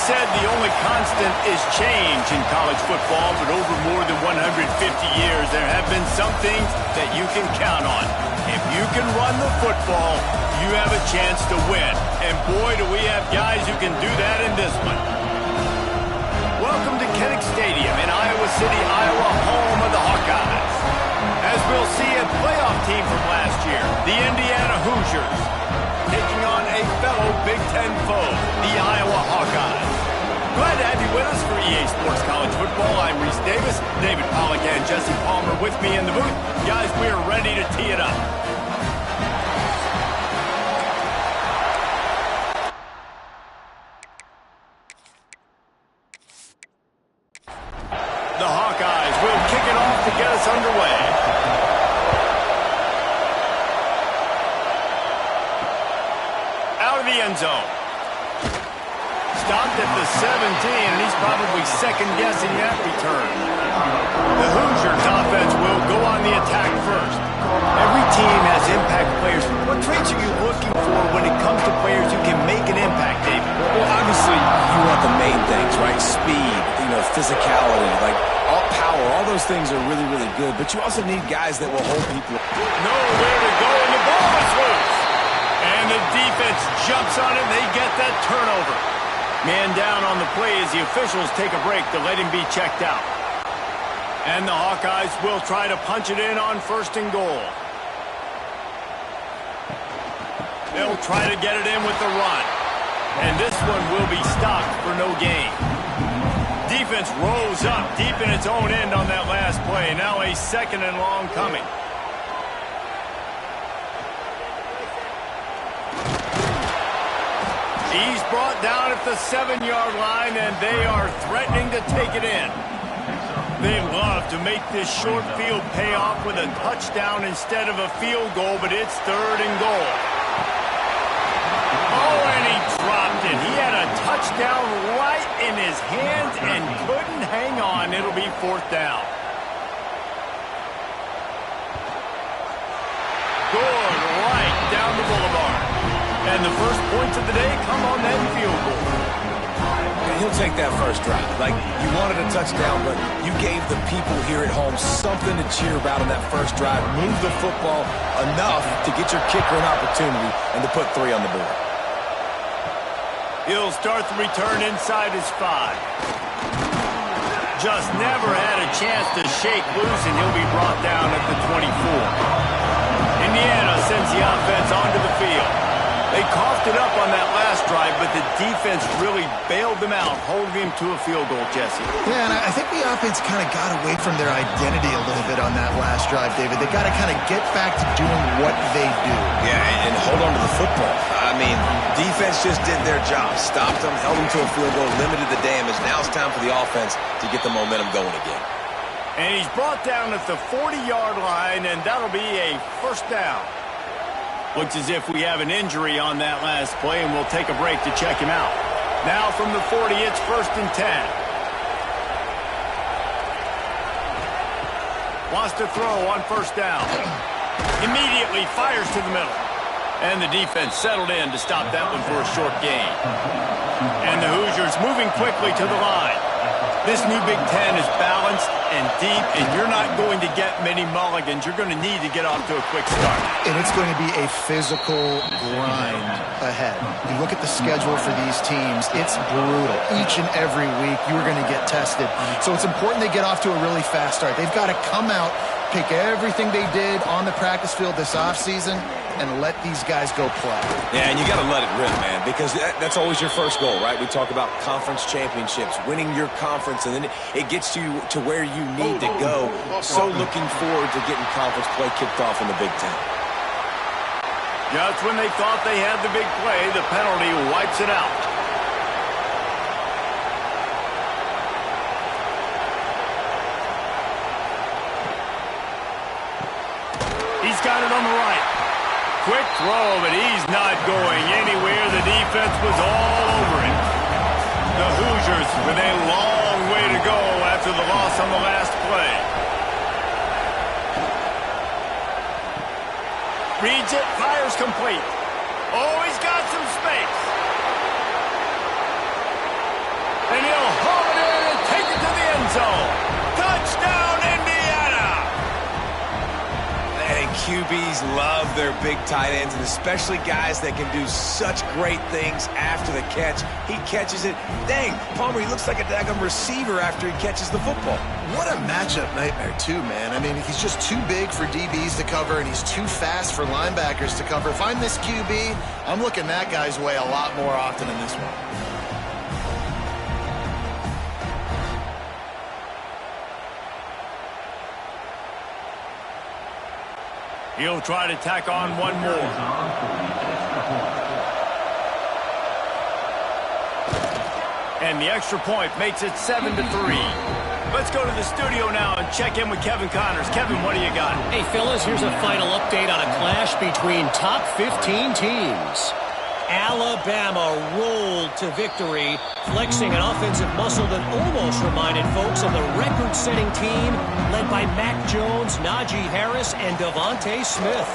said the only constant is change in college football, but over more than 150 years, there have been some things that you can count on. If you can run the football, you have a chance to win. And boy, do we have guys who can do that in this one. Welcome to Kinnick Stadium in Iowa City, Iowa, home of the Hawkeyes. As we'll see, a playoff team from last year, the Indiana Hoosiers, taking on a fellow Big Ten foe, the Iowa Hawkeyes. Glad to have you with us for EA Sports College Football. I'm Reese Davis, David Pollack and Jesse Palmer with me in the booth. Guys, we are ready to tee it up. The Hawkeyes will kick it off to get us underway. Out of the end zone. Stopped at the 17, and he's probably second-guessing that return. The Hoosiers offense will go on the attack first. Every team has impact players. What traits are you looking for when it comes to players who can make an impact, David? Well, obviously, you want the main things, right? Speed, physicality, like all power. All those things are really, really good. But you also need guys that will hold people. Nowhere to go, and the ball is loose. And the defense jumps on it, and they get that turnover. Man down on the play as the officials take a break to let him be checked out. And the Hawkeyes will try to punch it in on 1st and goal. They'll try to get it in with the run. And this one will be stopped for no gain. Defense rose up deep in its own end on that last play. Now a 2nd and long coming. He's brought down at the 7-yard line, and they are threatening to take it in. They love to make this short field pay off with a touchdown instead of a field goal, but it's 3rd and goal. Oh, and he dropped it. He had a touchdown right in his hands and couldn't hang on. It'll be 4th down. Good right down the boulevard. And the first points of the day come on that field goal. And he'll take that first drive. Like, you wanted a touchdown, but you gave the people here at home something to cheer about on that first drive. Move the football enough to get your kicker an opportunity and to put 3 on the board. He'll start the return inside his 5. Just never had a chance to shake loose, and he'll be brought down at the 24. Indiana sends the offense onto the field. They coughed it up on that last drive, but the defense really bailed them out, holding him to a field goal, Jesse. Yeah, and I think the offense kind of got away from their identity a little bit on that last drive, David. They got to kind of get back to doing what they do. Yeah, and hold on to the football. I mean, defense just did their job. Stopped them, held them to a field goal, limited the damage. Now it's time for the offense to get the momentum going again. And he's brought down at the 40-yard line, and that'll be a 1st down. Looks as if we have an injury on that last play, and we'll take a break to check him out. Now from the 40, it's 1st and 10. Wants to throw on 1st down. Immediately fires to the middle. And the defense settled in to stop that one for a short gain. And the Hoosiers moving quickly to the line. This new Big Ten is balanced and deep, and you're not going to get many mulligans. You're going to need to get off to a quick start. And it's going to be a physical grind ahead. You look at the schedule for these teams, it's brutal. Each and every week, you are going to get tested. So it's important they get off to a really fast start. They've got to come out, pick everything they did on the practice field this offseason, and let these guys go play. Yeah, and you got to let it rip, man, because that's always your first goal, right? We talk about conference championships, winning your conference, and then it gets you to where you need to go. So looking forward to getting conference play kicked off in the Big Ten. Just when they thought they had the big play, the penalty wipes it out. He's got it on the right. Quick throw, but he's not going anywhere. The defense was all over him. The Hoosiers with a long way to go after the loss on the last play. Reads it, fires complete. Oh, he's got some space. he'll haul it in and take it to the end zone. Touchdown, Indiana! And QBs love their big tight ends, and especially guys that can do such great things after the catch. He catches it. Dang, Palmer, he looks like a daggum receiver after he catches the football. What a matchup nightmare, too, man. I mean, he's just too big for DBs to cover, and he's too fast for linebackers to cover. If I'm this QB, I'm looking that guy's way a lot more often than this one. He'll try to tack on one more. And the extra point makes it 7-3. Let's go to the studio now and check in with Kevin Connors. Kevin, what do you got? Hey, fellas, here's a final update on a clash between top 15 teams. Alabama rolled to victory, flexing an offensive muscle that almost reminded folks of the record-setting team led by Mac Jones, Najee Harris, and Devontae Smith.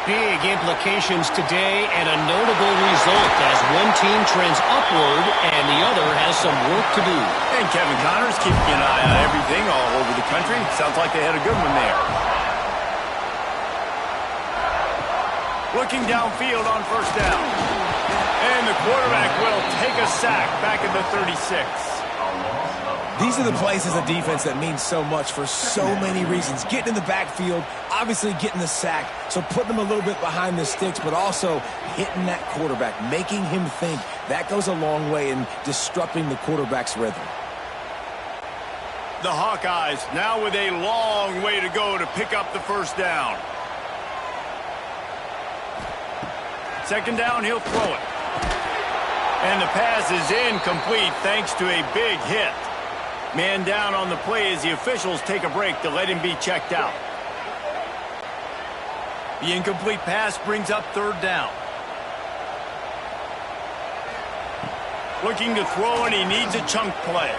Big implications today and a notable result as one team trends upward and the other has some work to do. And Kevin Connors keeping an eye on everything all over the country. Sounds like they had a good one there. Looking downfield on first down. And the quarterback will take a sack back at the 36. These are the plays as a defense that mean so much for so many reasons. Getting in the backfield, obviously getting the sack, so putting them a little bit behind the sticks, but also hitting that quarterback, making him think. That goes a long way in disrupting the quarterback's rhythm. The Hawkeyes now with a long way to go to pick up the first down. Second down, he'll throw it. And the pass is incomplete thanks to a big hit. Man down on the play as the officials take a break to let him be checked out. The incomplete pass brings up third down. Looking to throw, and he needs a chunk play.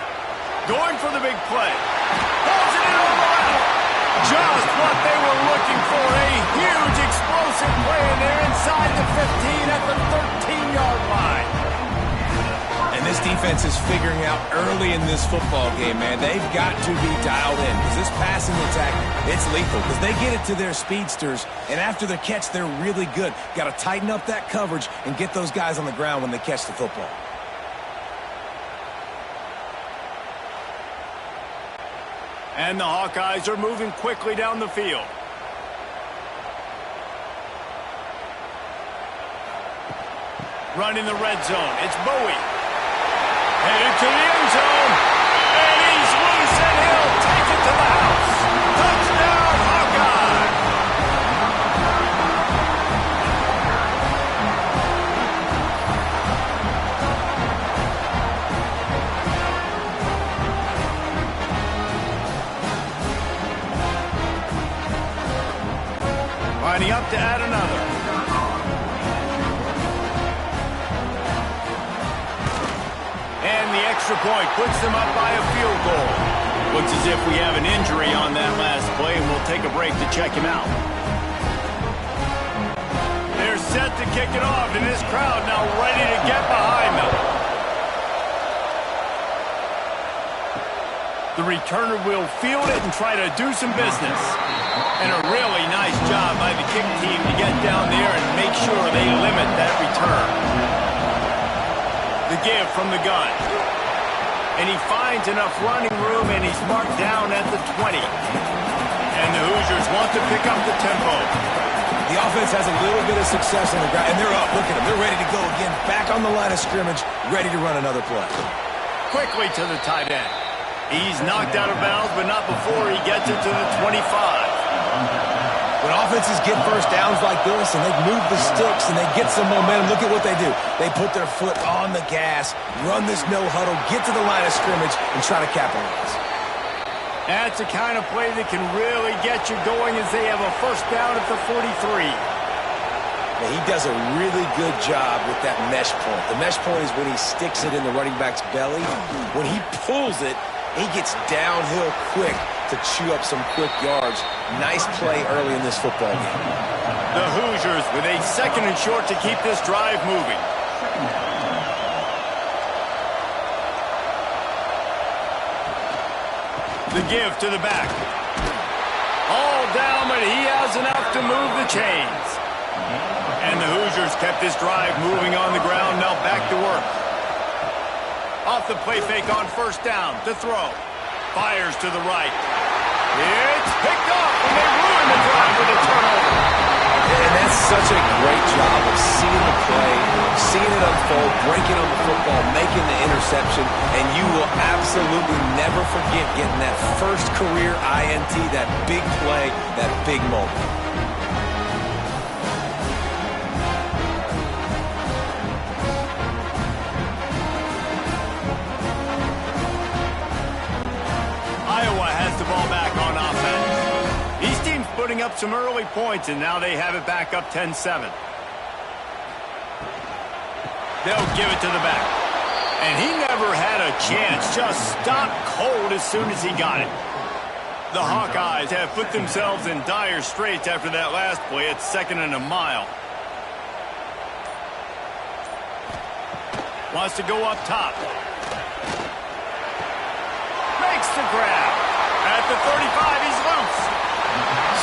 Going for the big play. Pulls it in on the left. Just what they were looking for. A huge explosive play, and they're inside the 15 at the 13-yard line. And this defense is figuring out early in this football game, man. They've got to be dialed in because this passing attack, it's lethal because they get it to their speedsters, and after the catch, they're really good. Got to tighten up that coverage and get those guys on the ground when they catch the football. And the Hawkeyes are moving quickly down the field. Running the red zone. It's Bowie. Headed to the end zone. And he's loose, and he'll take it to the house. Touchdown, Hawkeye! Lining up to add another. And the extra point puts them up by a field goal. Looks as if we have an injury on that last play, and we'll take a break to check him out. They're set to kick it off, and this crowd now ready to get behind them. The returner will field it and try to do some business. And a really nice job by the kick team to get down there and make sure they limit that return. The give from the gun. And he finds enough running room, and he's marked down at the 20. And the Hoosiers want to pick up the tempo. The offense has a little bit of success on the ground, and they're up. Look at them. They're ready to go again. Back on the line of scrimmage, ready to run another play. Quickly to the tight end. He's knocked out of bounds, but not before he gets it to the 25. When offenses get first downs like this and they move the sticks and they get some momentum, look at what they do. They put their foot on the gas, run this no-huddle, get to the line of scrimmage, and try to capitalize. That's the kind of play that can really get you going as they have a first down at the 43. Now, he does a really good job with that mesh point. The mesh point is when he sticks it in the running back's belly. When he pulls it, he gets downhill quick to chew up some quick yards. Nice play early in this football game. The Hoosiers with a second and short to keep this drive moving. The give to the back. All down, but he has enough to move the chains. And the Hoosiers kept this drive moving on the ground. Now back to work. Off the play fake on first down to throw. Fires to the right. It's picked off, and they ruin the drive with a turnover. And that's such a great job of seeing the play, seeing it unfold, breaking on the football, making the interception, and you will absolutely never forget getting that first career INT, that big play, that big moment. Iowa has the ball back on offense. These teams putting up some early points, and now they have it back up 10-7. They'll give it to the back. And he never had a chance. Just stopped cold as soon as he got it. The Hawkeyes have put themselves in dire straits after that last play. It's 2nd and a mile. Wants to go up top. Makes the grab. At the 35, he's loose.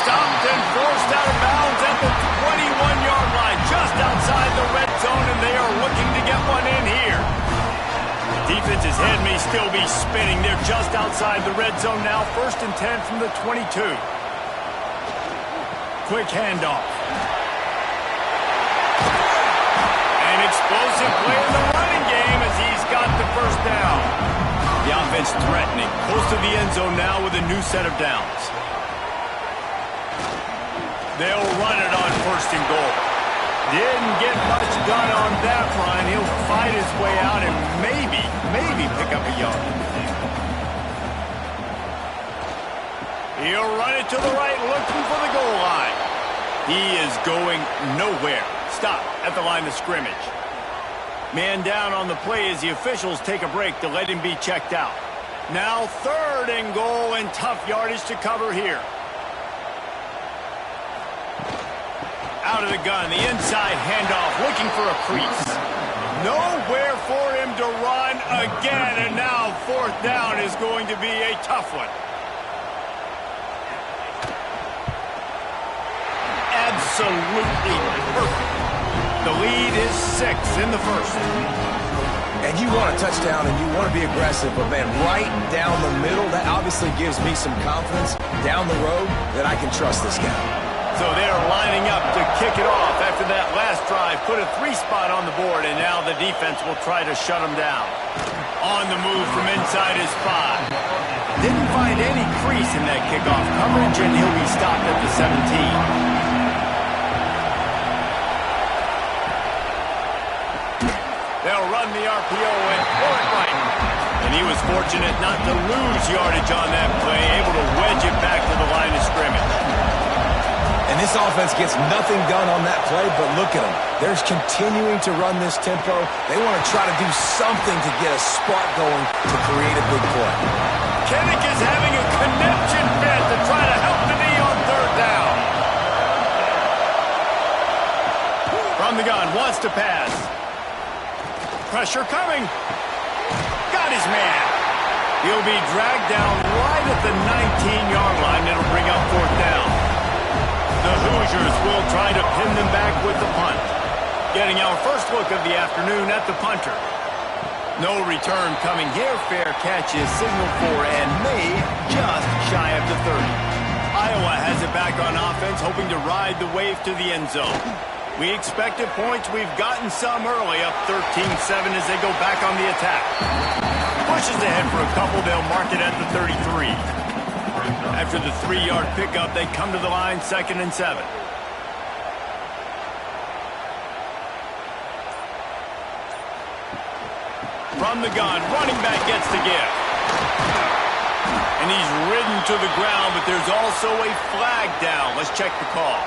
Stopped and forced out of bounds at the 21-yard line, just outside the red zone, and they are looking to get one in here. Defense's head may still be spinning. They're just outside the red zone now, 1st and 10 from the 22. Quick handoff. An explosive play in the running game as he's got the first down. The offense threatening, close to the end zone now with a new set of downs. They'll run it on 1st and goal. Didn't get much done on that run. He'll fight his way out and maybe pick up a yard. He'll run it to the right, looking for the goal line. He is going nowhere. Stop at the line of scrimmage. Man down on the play as the officials take a break to let him be checked out. Now 3rd and goal, and tough yardage to cover here. Out of the gun, the inside handoff, looking for a crease. Nowhere for him to run again, and now 4th down is going to be a tough one. Absolutely perfect. The lead is 6 in the 1st. And you want a touchdown and you want to be aggressive, but man, right down the middle, that obviously gives me some confidence down the road that I can trust this guy. So they're lining up to kick it off after that last drive. Put a 3 spot on the board, and now the defense will try to shut him down. On the move from inside his 5. Didn't find any crease in that kickoff coverage, and he'll be stopped at the 17. They'll run the RPO and pull it right. And he was fortunate not to lose yardage on that play, able to wedge it back to the line of scrimmage. And this offense gets nothing done on that play, but look at them. They're continuing to run this tempo. They want to try to do something to get a spark going to create a big play. Kinnick is having a connection bet to try to help the knee on 3rd down. From the gun, wants to pass. Pressure coming. Got his man. He'll be dragged down right at the 19-yard line. It'll bring up 4th down. The Hoosiers will try to pin them back with the punt. Getting our first look of the afternoon at the punter. No return coming here. Fair catch is signaled for and made just shy of the 30. Iowa has it back on offense, hoping to ride the wave to the end zone. We expected points. We've gotten some early, up 13-7 as they go back on the attack. Pushes ahead for a couple. They'll mark it at the 33. After the 3-yard pickup, they come to the line, 2nd and 7. From the gun, running back gets the give. And he's ridden to the ground, but there's also a flag down. Let's check the call.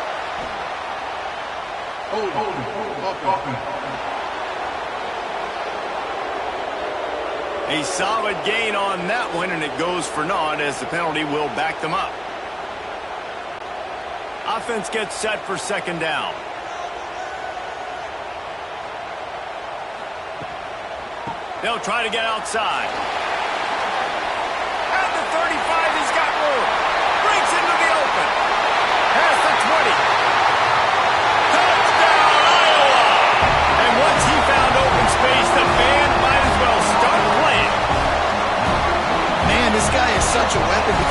A solid gain on that one, and it goes for naught as the penalty will back them up. Offense gets set for 2nd down. They'll try to get outside. At the 35,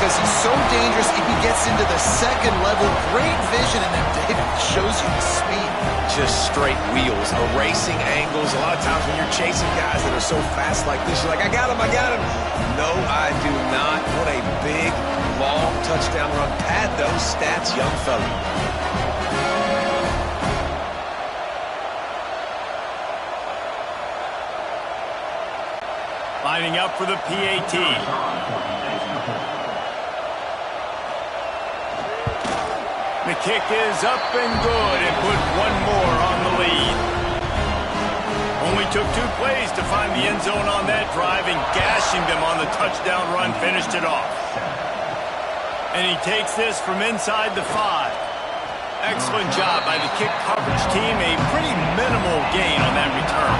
because he's so dangerous if he gets into the second level. Great vision in that, David. Shows you the speed. Just straight wheels, erasing angles. A lot of times when you're chasing guys that are so fast like this, you're like, I got him, I got him. No, I do not. What a big, long touchdown run. Pad those stats, young fella. Lining up for the PAT. The kick is up and good and put one more on the lead. Only took 2 plays to find the end zone on that drive, and gashing them on the touchdown run finished it off. And he takes this from inside the 5. Excellent job by the kick coverage team. A pretty minimal gain on that return.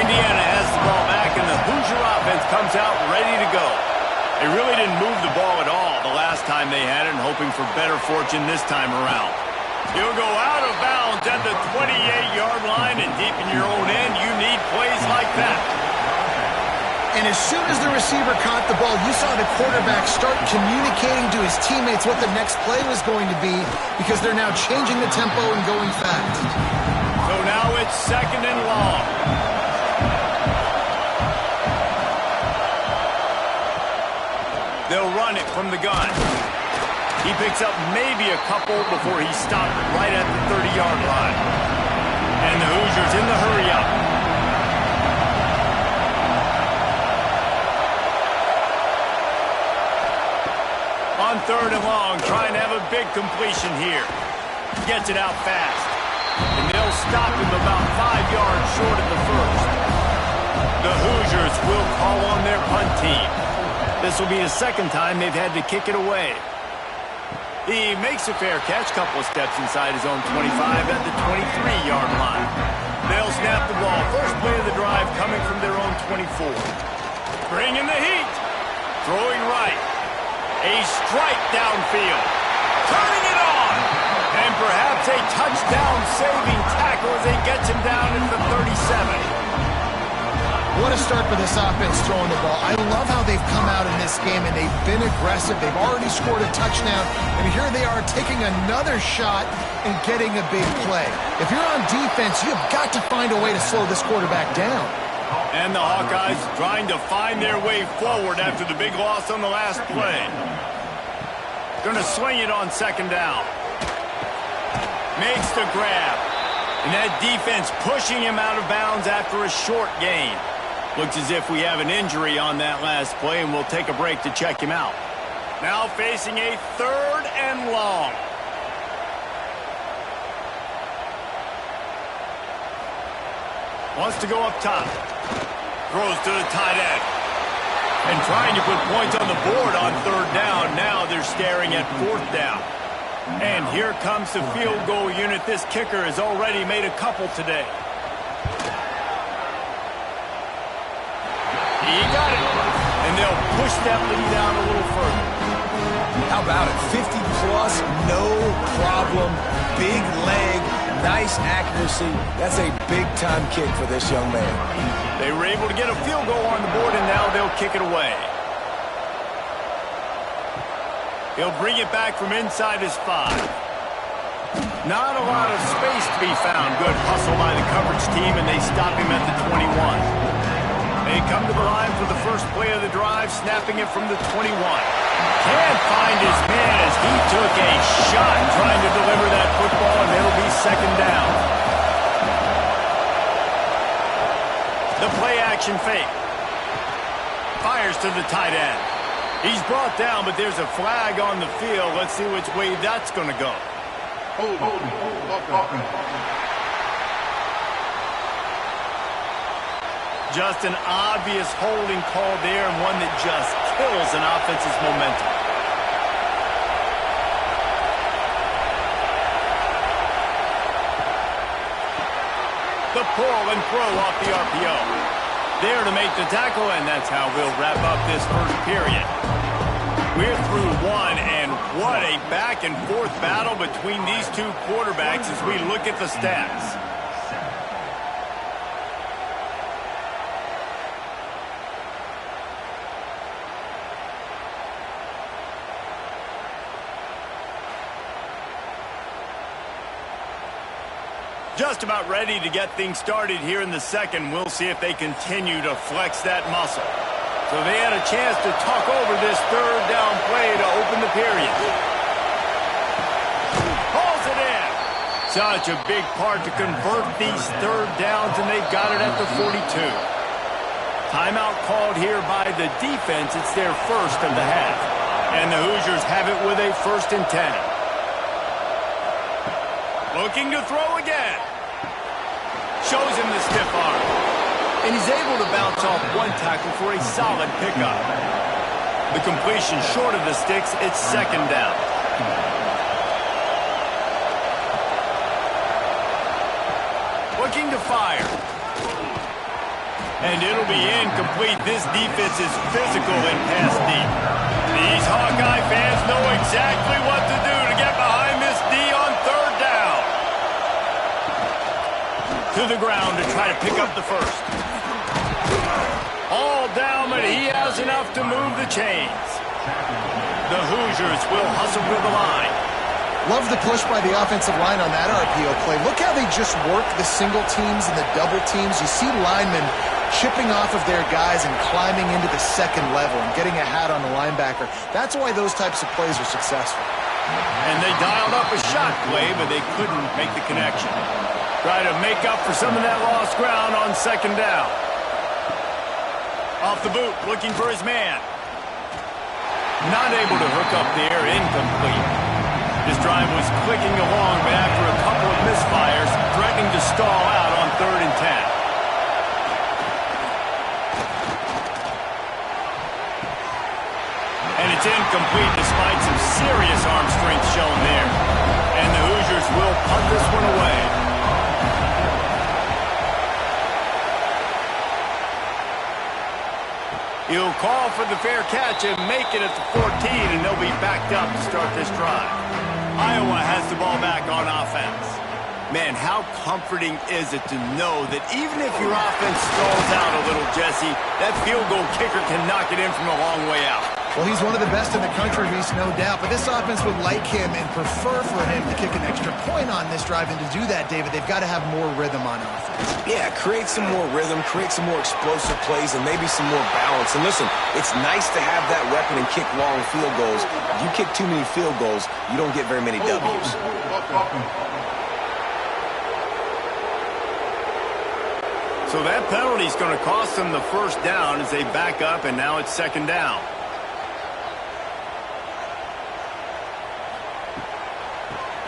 Indiana has the ball back, and the Hoosier offense comes out ready to go. They really didn't move the ball at all the last time they had it, and hoping for better fortune this time around. He'll go out of bounds at the 28-yard line, and deep in your own end, you need plays like that. And as soon as the receiver caught the ball, you saw the quarterback start communicating to his teammates what the next play was going to be, because they're now changing the tempo and going fast. So now it's 2nd and long. They'll run it from the gun. He picks up maybe a couple before he's stopped right at the 30-yard line. And the Hoosiers in the hurry-up. On 3rd and long, trying to have a big completion here. Gets it out fast. And they'll stop him about 5 yards short of the first. The Hoosiers will call on their punt team. This will be the 2nd time they've had to kick it away. He makes a fair catch, couple of steps inside his own 25 at the 23-yard line. They'll snap the ball. First play of the drive coming from their own 24. Bringing the heat. Throwing right. A strike downfield. Turning it on. And perhaps a touchdown-saving tackle as he gets him down into the 37. What a start for this offense throwing the ball. I love how they've come out in this game, and they've been aggressive. They've already scored a touchdown, and here they are taking another shot and getting a big play. If you're on defense, you've got to find a way to slow this quarterback down. And the Hawkeyes trying to find their way forward after the big loss on the last play. Going to swing it on 2nd down. Makes the grab. And that defense pushing him out of bounds after a short gain. Looks as if we have an injury on that last play, and we'll take a break to check him out. Now facing a 3rd and long. Wants to go up top. Throws to the tight end. And trying to put points on the board on 3rd down. Now they're staring at 4th down. And here comes the field goal unit. This kicker has already made a couple today. He got it. And they'll push that lead out a little further. How about it? 50-plus, no problem. Big leg, nice accuracy. That's a big-time kick for this young man. They were able to get a field goal on the board, and now they'll kick it away. He'll bring it back from inside his 5. Not a lot of space to be found. Good hustle by the coverage team, and they stop him at the 21. They come to the line for the first play of the drive, snapping it from the 21. Can't find his man as he took a shot trying to deliver that football, and it'll be 2nd down. The play-action fake. Fires to the tight end. He's brought down, but there's a flag on the field. Let's see which way that's going to go. Just an obvious holding call there, and one that just kills an offense's momentum. The pull and throw off the RPO. There to make the tackle, and that's how we'll wrap up this first period. We're through one, and what a back-and-forth battle between these two quarterbacks as we look at the stats. Just about ready to get things started here in the second. We'll see if they continue to flex that muscle. So they had a chance to talk over this third down play to open the period. Pulls it in. Such a big part to convert these third downs, and they've got it at the 42. Timeout called here by the defense. It's their first of the half. And the Hoosiers have it with a 1st and 10. Looking to throw again. Shows him the stiff arm. And he's able to bounce off one tackle for a solid pickup. The completion short of the sticks. It's 2nd down. Looking to fire. And it'll be incomplete. This defense is physical and pass deep. These Hawkeye fans know exactly what to do to get behind this D on 3rd down. To the ground to try to pick up the first. All down, but he has enough to move the chains. The Hoosiers will hustle with the line. Love the push by the offensive line on that RPO play. Look how they just work the single teams and the double teams. You see linemen chipping off of their guys and climbing into the 2nd level and getting a hat on the linebacker. That's why those types of plays are successful. And they dialed up a shot play, but they couldn't make the connection. Try to make up for some of that lost ground on 2nd down. Off the boot, looking for his man. Not able to hook up there, incomplete. This drive was clicking along, but after a couple of misfires, threatening to stall out on 3rd and 10. And it's incomplete despite some serious arm strength shown there. And the Hoosiers will punt this one away. He'll call for the fair catch and make it at the 14, and they'll be backed up to start this drive. Iowa has the ball back on offense. Man, how comforting is it to know that even if your offense stalls out a little, Jesse, that field goal kicker can knock it in from a long way out. Well, he's one of the best in the country, Reese, no doubt. But this offense would like him and prefer for him to kick an extra point on this drive. And to do that, David, they've got to have more rhythm on offense. Yeah, create some more rhythm, create some more explosive plays, and maybe some more balance. And listen, it's nice to have that weapon and kick long field goals. If you kick too many field goals, you don't get very many W's. So that penalty is going to cost them the 1st down as they back up, and now it's 2nd down.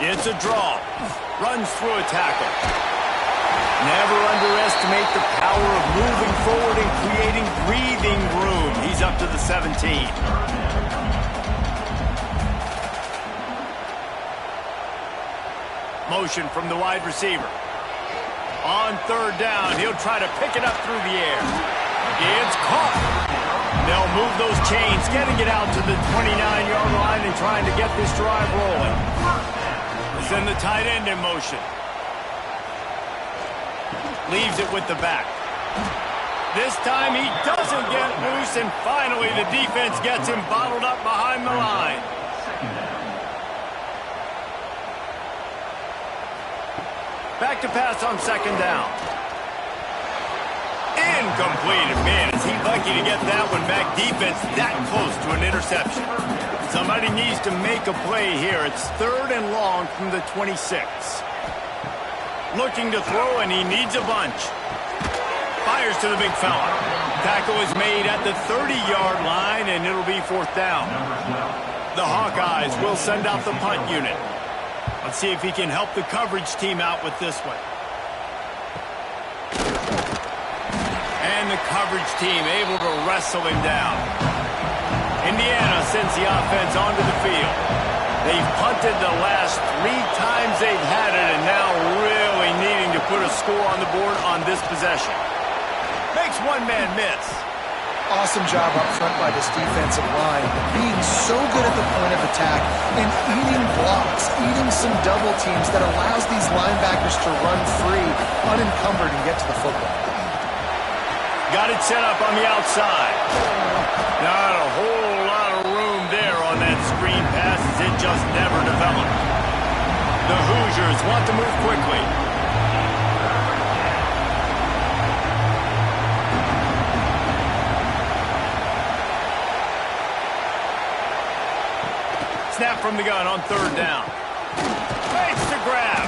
It's a draw. Runs through a tackle. Never underestimate the power of moving forward and creating breathing room. He's up to the 17. Motion from the wide receiver. On 3rd down, he'll try to pick it up through the air. It's caught. They'll move those chains, getting it out to the 29-yard line and trying to get this drive rolling. Send the tight end in motion. Leaves it with the back. This time he doesn't get loose, and finally the defense gets him bottled up behind the line. Back to pass on 2nd down. Incomplete. Man, is he lucky to get that one back. Defense that close to an interception. Somebody needs to make a play here. It's 3rd and long from the 26. Looking to throw, and he needs a bunch. Fires to the big fella. Tackle is made at the 30-yard line, and it'll be 4th down. The Hawkeyes will send out the punt unit. Let's see if he can help the coverage team out with this one. And the coverage team able to wrestle him down. Indiana sends the offense onto the field. They've punted the last 3 times they've had it, and now really needing to put a score on the board on this possession. Makes one man miss. Awesome job up front by this defensive line, being so good at the point of attack and eating blocks, eating some double teams that allows these linebackers to run free, unencumbered, and get to the football. Got it set up on the outside. Not a whole lot of room there on that screen pass as it just never developed. The Hoosiers want to move quickly. Snap from the gun on third down. Fakes the grab.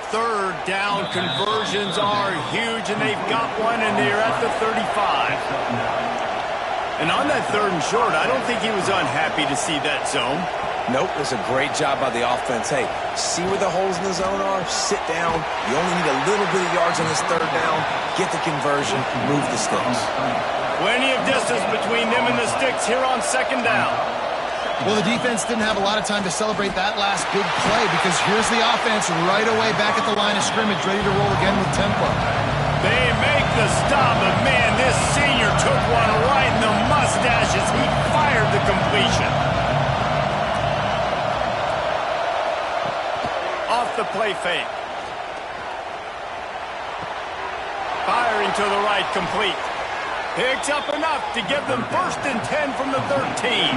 Third down conversions are huge, and they've got one, and they're at the 35. And on that third and short, I don't think he was unhappy to see that zone. Nope, it's a great job by the offense. Hey, see where the holes in the zone are? Sit down. You only need a little bit of yards on this third down. Get the conversion. Move the sticks. Plenty of distance between them and the sticks here on second down. Well, the defense didn't have a lot of time to celebrate that last big play because here's the offense right away back at the line of scrimmage, ready to roll again with tempo. They make the stop, but man, this senior took one right in the mustache as he fired the completion. Off the play fake. Firing to the right, complete. Picks up enough to give them 1st and 10 from the 13.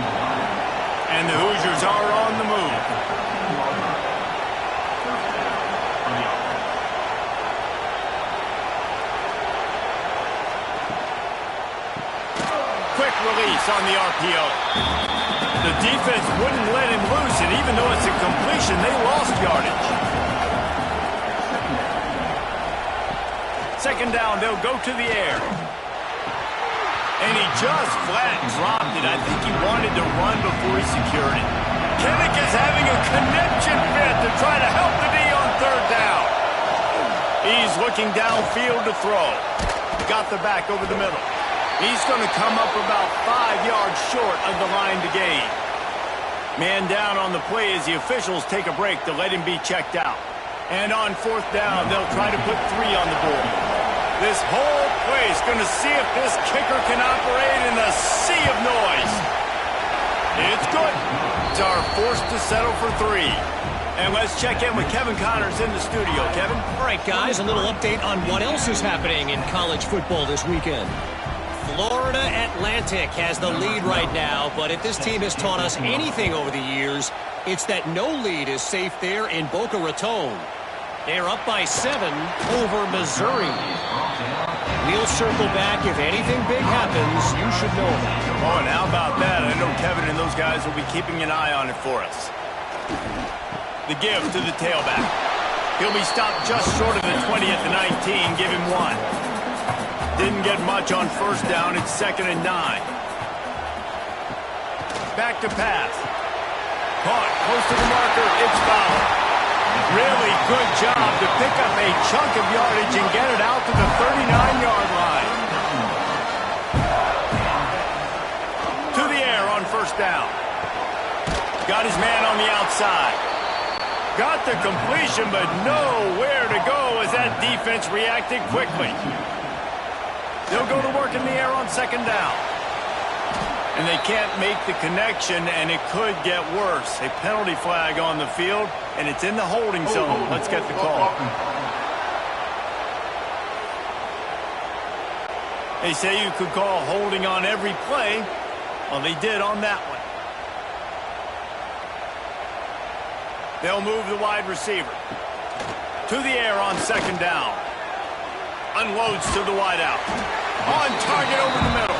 And the Hoosiers are on the move. Quick release on the RPO. The defense wouldn't let him loose, and even though it's a completion, they lost yardage. Second down, they'll go to the air. And he just flat dropped it. I think he wanted to run before he secured it. Kinnick is having a connection fit to try to help the D on third down. He's looking downfield to throw. Got the back over the middle. He's going to come up about 5 yards short of the line to gain. Man down on the play as the officials take a break to let him be checked out. And on fourth down, they'll try to put 3 on the board. This whole place going to see if this kicker can operate in a sea of noise. It's good. It's our forced to settle for 3. And let's check in with Kevin Connors in the studio. Kevin? All right, guys, a little update on what else is happening in college football this weekend. Florida Atlantic has the lead right now, but if this team has taught us anything over the years, it's that no lead is safe there in Boca Raton. They're up by 7 over Missouri. We'll circle back. If anything big happens, you should know about it. Oh, and how about that? I know Kevin and those guys will be keeping an eye on it for us. The give to the tailback. He'll be stopped just short of the 20 at the 19. Give him 1. Didn't get much on first down. It's 2nd and 9. Back to pass. Caught close to the marker. It's foul. Really good job to pick up a chunk of yardage and get it out to the 39-yard line. To the air on first down. Got his man on the outside. Got the completion, but nowhere to go as that defense reacted quickly. They'll go to work in the air on second down. And they can't make the connection, and it could get worse. A penalty flag on the field, and it's in the holding zone. Let's get the call. They say you could call holding on every play. Well, they did on that one. They'll move the wide receiver. To the air on second down. Unloads to the wideout. On target over the middle.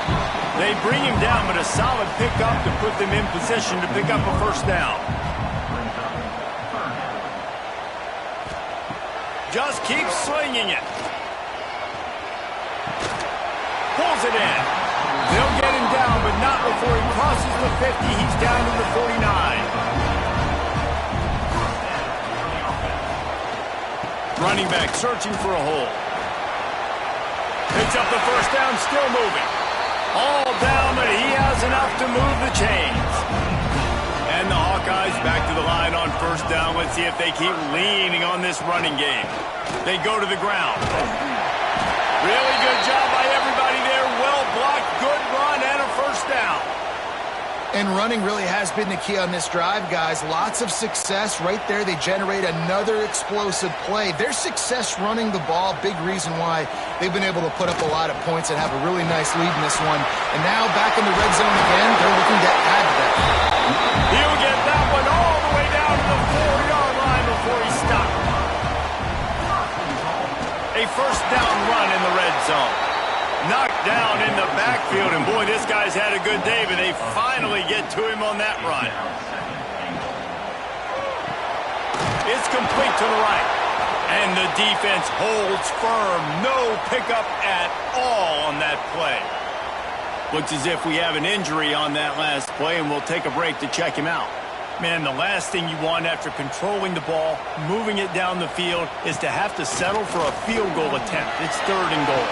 They bring him down, but a solid pickup to put them in position to pick up a first down. Just keeps slinging it. Pulls it in. They'll get him down, but not before he crosses the 50. He's down to the 49. Running back searching for a hole. Picks up the first down, still moving. All down, but he has enough to move the chains. And the Hawkeyes back to the line on first down. Let's see if they keep leaning on this running game. They go to the ground. Really good job by everybody there. Well blocked, good run, and a first down. And running really has been the key on this drive, guys. Lots of success right there. They generate another explosive play. Their success running the ball, big reason why they've been able to put up a lot of points and have a really nice lead in this one. And now back in the red zone again, they're looking to add to that. He'll get that one all the way down to the 4-yard line before he stopped. zone. Knocked down in the backfield, and boy, this guy's had a good day, but they finally get to him on that run. It's complete to the right. And the defense holds firm. No pickup at all on that play. Looks as if we have an injury on that last play, and we'll take a break to check him out. Man, the last thing you want after controlling the ball, moving it down the field, is to have to settle for a field goal attempt. It's 3rd and goal.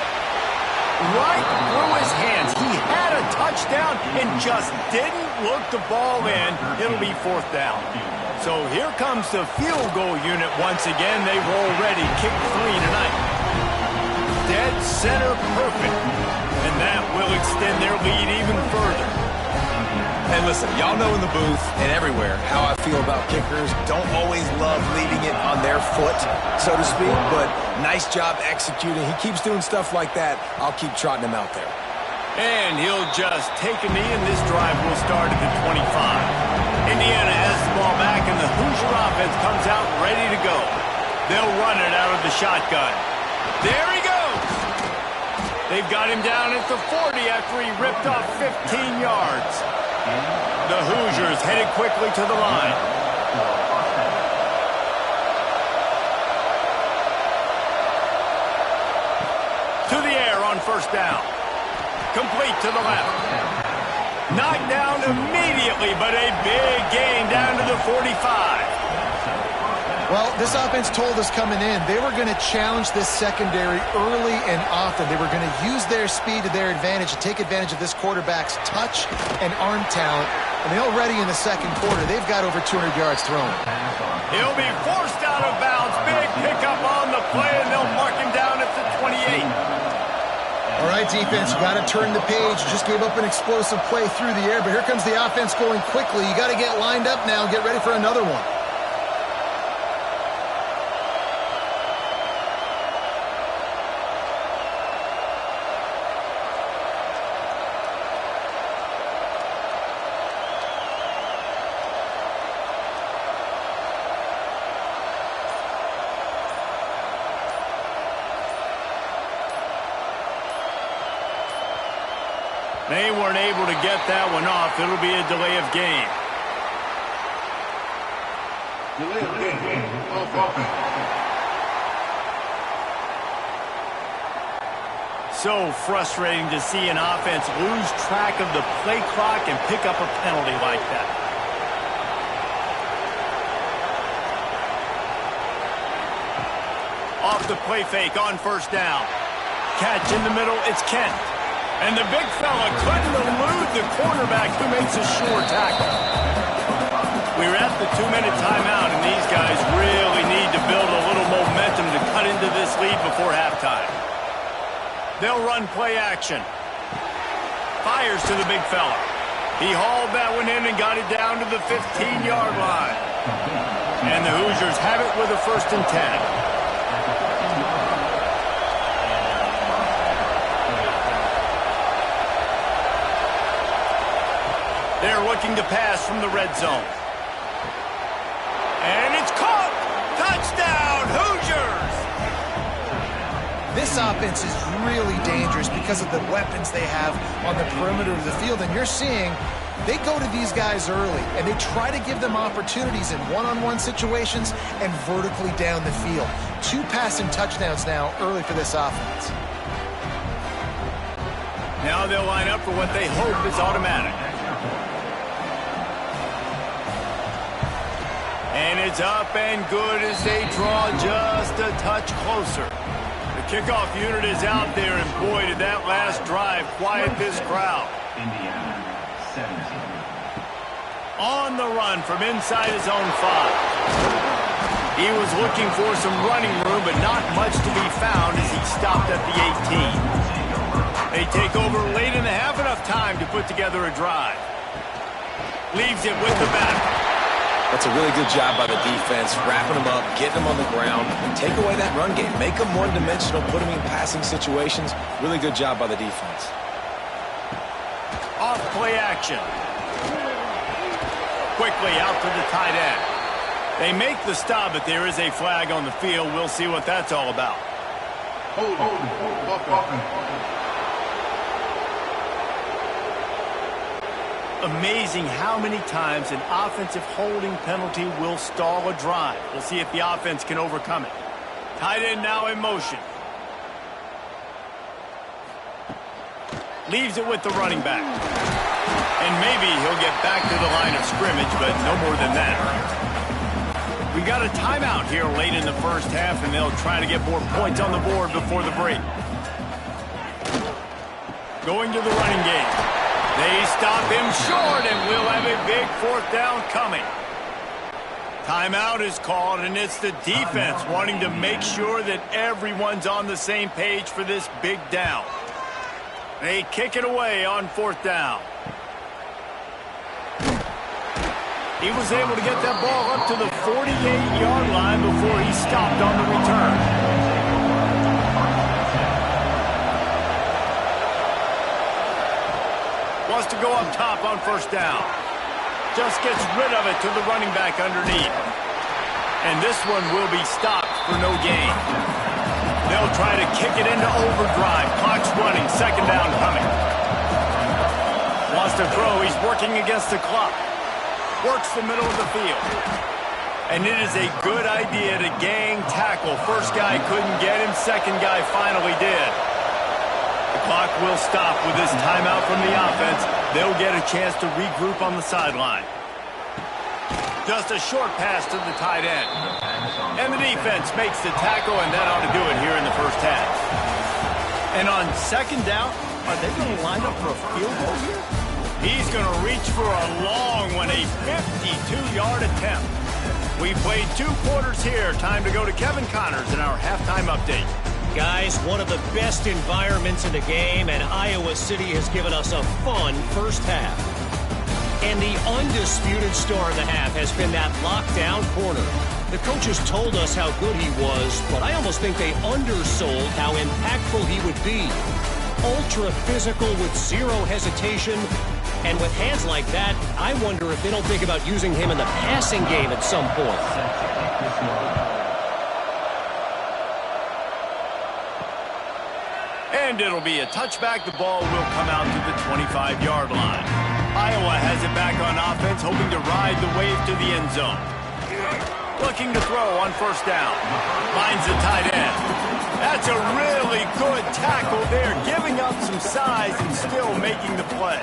Right through his hands. He had a touchdown and just didn't look the ball in. It'll be 4th down. So here comes the field goal unit once again. They roll ready. Kick 3 tonight. Dead center perfect. And that will extend their lead even further. And listen, y'all know in the booth and everywhere how I feel about kickers. Don't always love leaving it on their foot, so to speak, but nice job executing. He keeps doing stuff like that. I'll keep trotting him out there. And he'll just take a knee, and this drive will start at the 25. Indiana has the ball back, and the Hoosier offense comes out ready to go. They'll run it out of the shotgun. There he goes. They've got him down at the 40 after he ripped off 15 yards. The Hoosiers headed quickly to the line. To the air on 1st down. Complete to the left. Knocked down immediately, but a big gain down to the 45. Well, this offense told us coming in they were going to challenge this secondary early and often. They were going to use their speed to their advantage and take advantage of this quarterback's touch and arm talent. And already in the 2nd quarter, they've got over 200 yards thrown. He'll be forced out of bounds. Big pickup on the play, and they'll mark him down at the 28. All right, defense, you got to turn the page. You just gave up an explosive play through the air, but here comes the offense going quickly. You got to get lined up now and get ready for another one. They weren't able to get that one off. It'll be a delay of game. So frustrating to see an offense lose track of the play clock and pick up a penalty like that. Off the play fake on 1st down. Catch in the middle, it's Kent. And the big fella couldn't elude the quarterback who makes a sure tackle. We're at the 2-minute timeout, and these guys really need to build a little momentum to cut into this lead before halftime. They'll run play action. Fires to the big fella. He hauled that one in and got it down to the 15-yard line. And the Hoosiers have it with a 1st and 10. They're looking to pass from the red zone. And it's caught! Touchdown, Hoosiers! This offense is really dangerous because of the weapons they have on the perimeter of the field. And you're seeing they go to these guys early, and they try to give them opportunities in one-on-one situations and vertically down the field. 2 passing touchdowns now early for this offense. Now they'll line up for what they hope is automatic. And it's up and good as they draw just a touch closer. The kickoff unit is out there, and boy, did that last drive quiet this crowd. On the run from inside his own 5. He was looking for some running room, but not much to be found as he stopped at the 18. They take over late in the half, enough time to put together a drive. Leaves it with the back. That's a really good job by the defense, wrapping them up, getting them on the ground, and take away that run game. Make them one-dimensional, put them in passing situations. Really good job by the defense. Off play action. Quickly out to the tight end. They make the stop, but there is a flag on the field. We'll see what that's all about. Amazing how many times an offensive holding penalty will stall a drive. We'll see if the offense can overcome it. Tight end now in motion. Leaves it with the running back. And maybe he'll get back to the line of scrimmage, but no more than that. We got a timeout here late in the first half, and they'll try to get more points on the board before the break. Going to the running game. They stop him short, and we'll have a big fourth down coming. Timeout is called, and it's the defense wanting to make sure that everyone's on the same page for this big down. They kick it away on fourth down. He was able to get that ball up to the 48-yard line before he stopped on the return. Wants to go up top on first down. Just gets rid of it to the running back underneath. And this one will be stopped for no gain. They'll try to kick it into overdrive. Clock's running. Second down coming. Wants to throw. He's working against the clock. Works the middle of the field. And it is a good idea to gang tackle. First guy couldn't get him. Second guy finally did. The clock will stop with this timeout from the offense. They'll get a chance to regroup on the sideline. Just a short pass to the tight end. And the defense makes the tackle, and that ought to do it here in the first half. And on second down, are they going to line up for a field goal here? He's going to reach for a long one, a 52-yard attempt. We played 2 quarters here. Time to go to Kevin Connors in our halftime update. Guys, one of the best environments in the game, and Iowa City has given us a fun first half. And the undisputed star of the half has been that lockdown corner. The coaches told us how good he was, but I almost think they undersold how impactful he would be. Ultra physical with zero hesitation. And with hands like that, I wonder if they don't think about using him in the passing game at some point. And it'll be a touchback. The ball will come out to the 25-yard line. Iowa has it back on offense, hoping to ride the wave to the end zone. Looking to throw on first down. Finds the tight end. That's a really good tackle there, giving up some size and still making the play.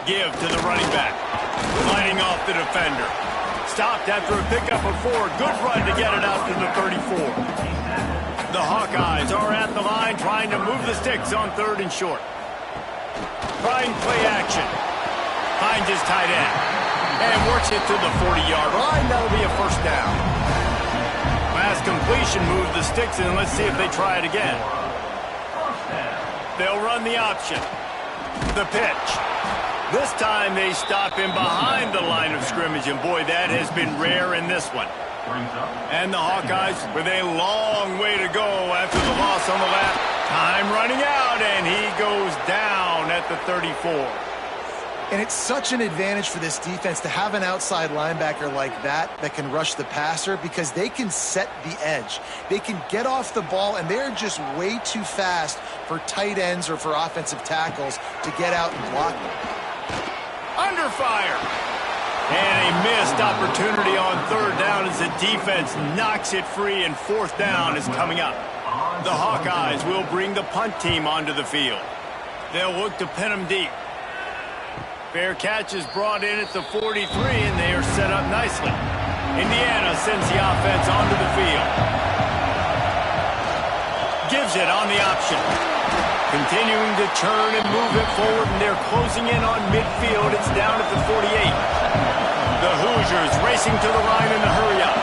Give to the running back. Sliding off the defender. Stopped after a pickup of 4. Good run to get it out to the 34. The Hawkeyes are at the line trying to move the sticks on third and short. Trying play action. Finds his tight end. And works it to the 40-yard line. That'll be a first down. Last completion moved the sticks in. Let's see if they try it again. They'll run the option. The pitch. This time they stop him behind the line of scrimmage, and boy, that has been rare in this one. And the Hawkeyes with a long way to go after the loss on the left. Time running out, and he goes down at the 34. And it's such an advantage for this defense to have an outside linebacker like that can rush the passer, because they can set the edge. They can get off the ball, and they're just way too fast for tight ends or for offensive tackles to get out and block them. Under fire. And a missed opportunity on third down as the defense knocks it free, and fourth down is coming up. The Hawkeyes will bring the punt team onto the field. They'll look to pin them deep. Fair catch is brought in at the 43, and they are set up nicely. Indiana sends the offense onto the field. Gives it on the option. Continuing to churn and move it forward, and they're closing in on midfield. It's down at the 48. The Hoosiers racing to the line in the hurry up.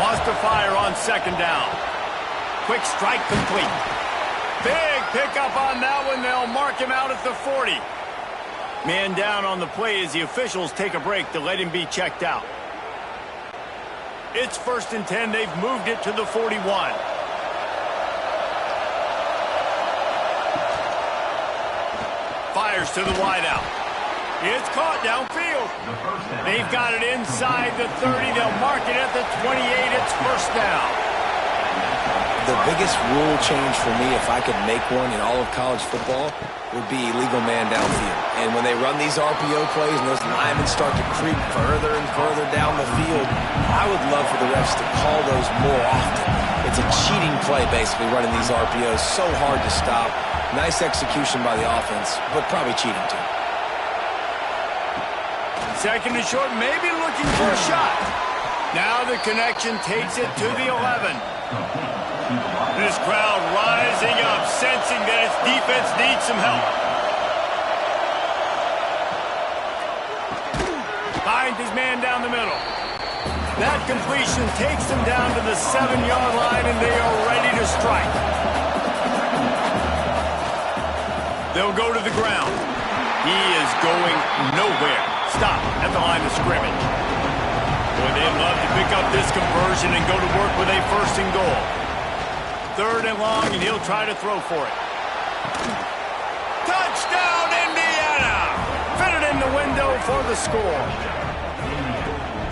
Wants to fire on second down. Quick strike complete. Big pickup on that one. They'll mark him out at the 40. Man down on the play as the officials take a break to let him be checked out. It's 1st and 10. They've moved it to the 41. Fires to the wideout. It's caught downfield. They've got it inside the 30. They'll mark it at the 28. It's first down. The biggest rule change for me, if I could make one in all of college football, would be illegal man downfield. And when they run these RPO plays and those linemen start to creep further and further down the field, I would love for the refs to call those more often. It's a cheating play, basically, running these RPOs. So hard to stop. Nice execution by the offense, but probably cheating too. Second and short, maybe looking for a shot. Now the connection takes it to the 11. This crowd rising up, sensing that its defense needs some help. Finds his man down the middle. That completion takes them down to the 7-yard line, and they are ready to strike. They'll go to the ground. He is going nowhere. Stop at the line of scrimmage. Boy, they'd love to pick up this conversion and go to work with a first and goal. Third and long, and he'll try to throw for it. Touchdown, Indiana! Fitted in the window for the score.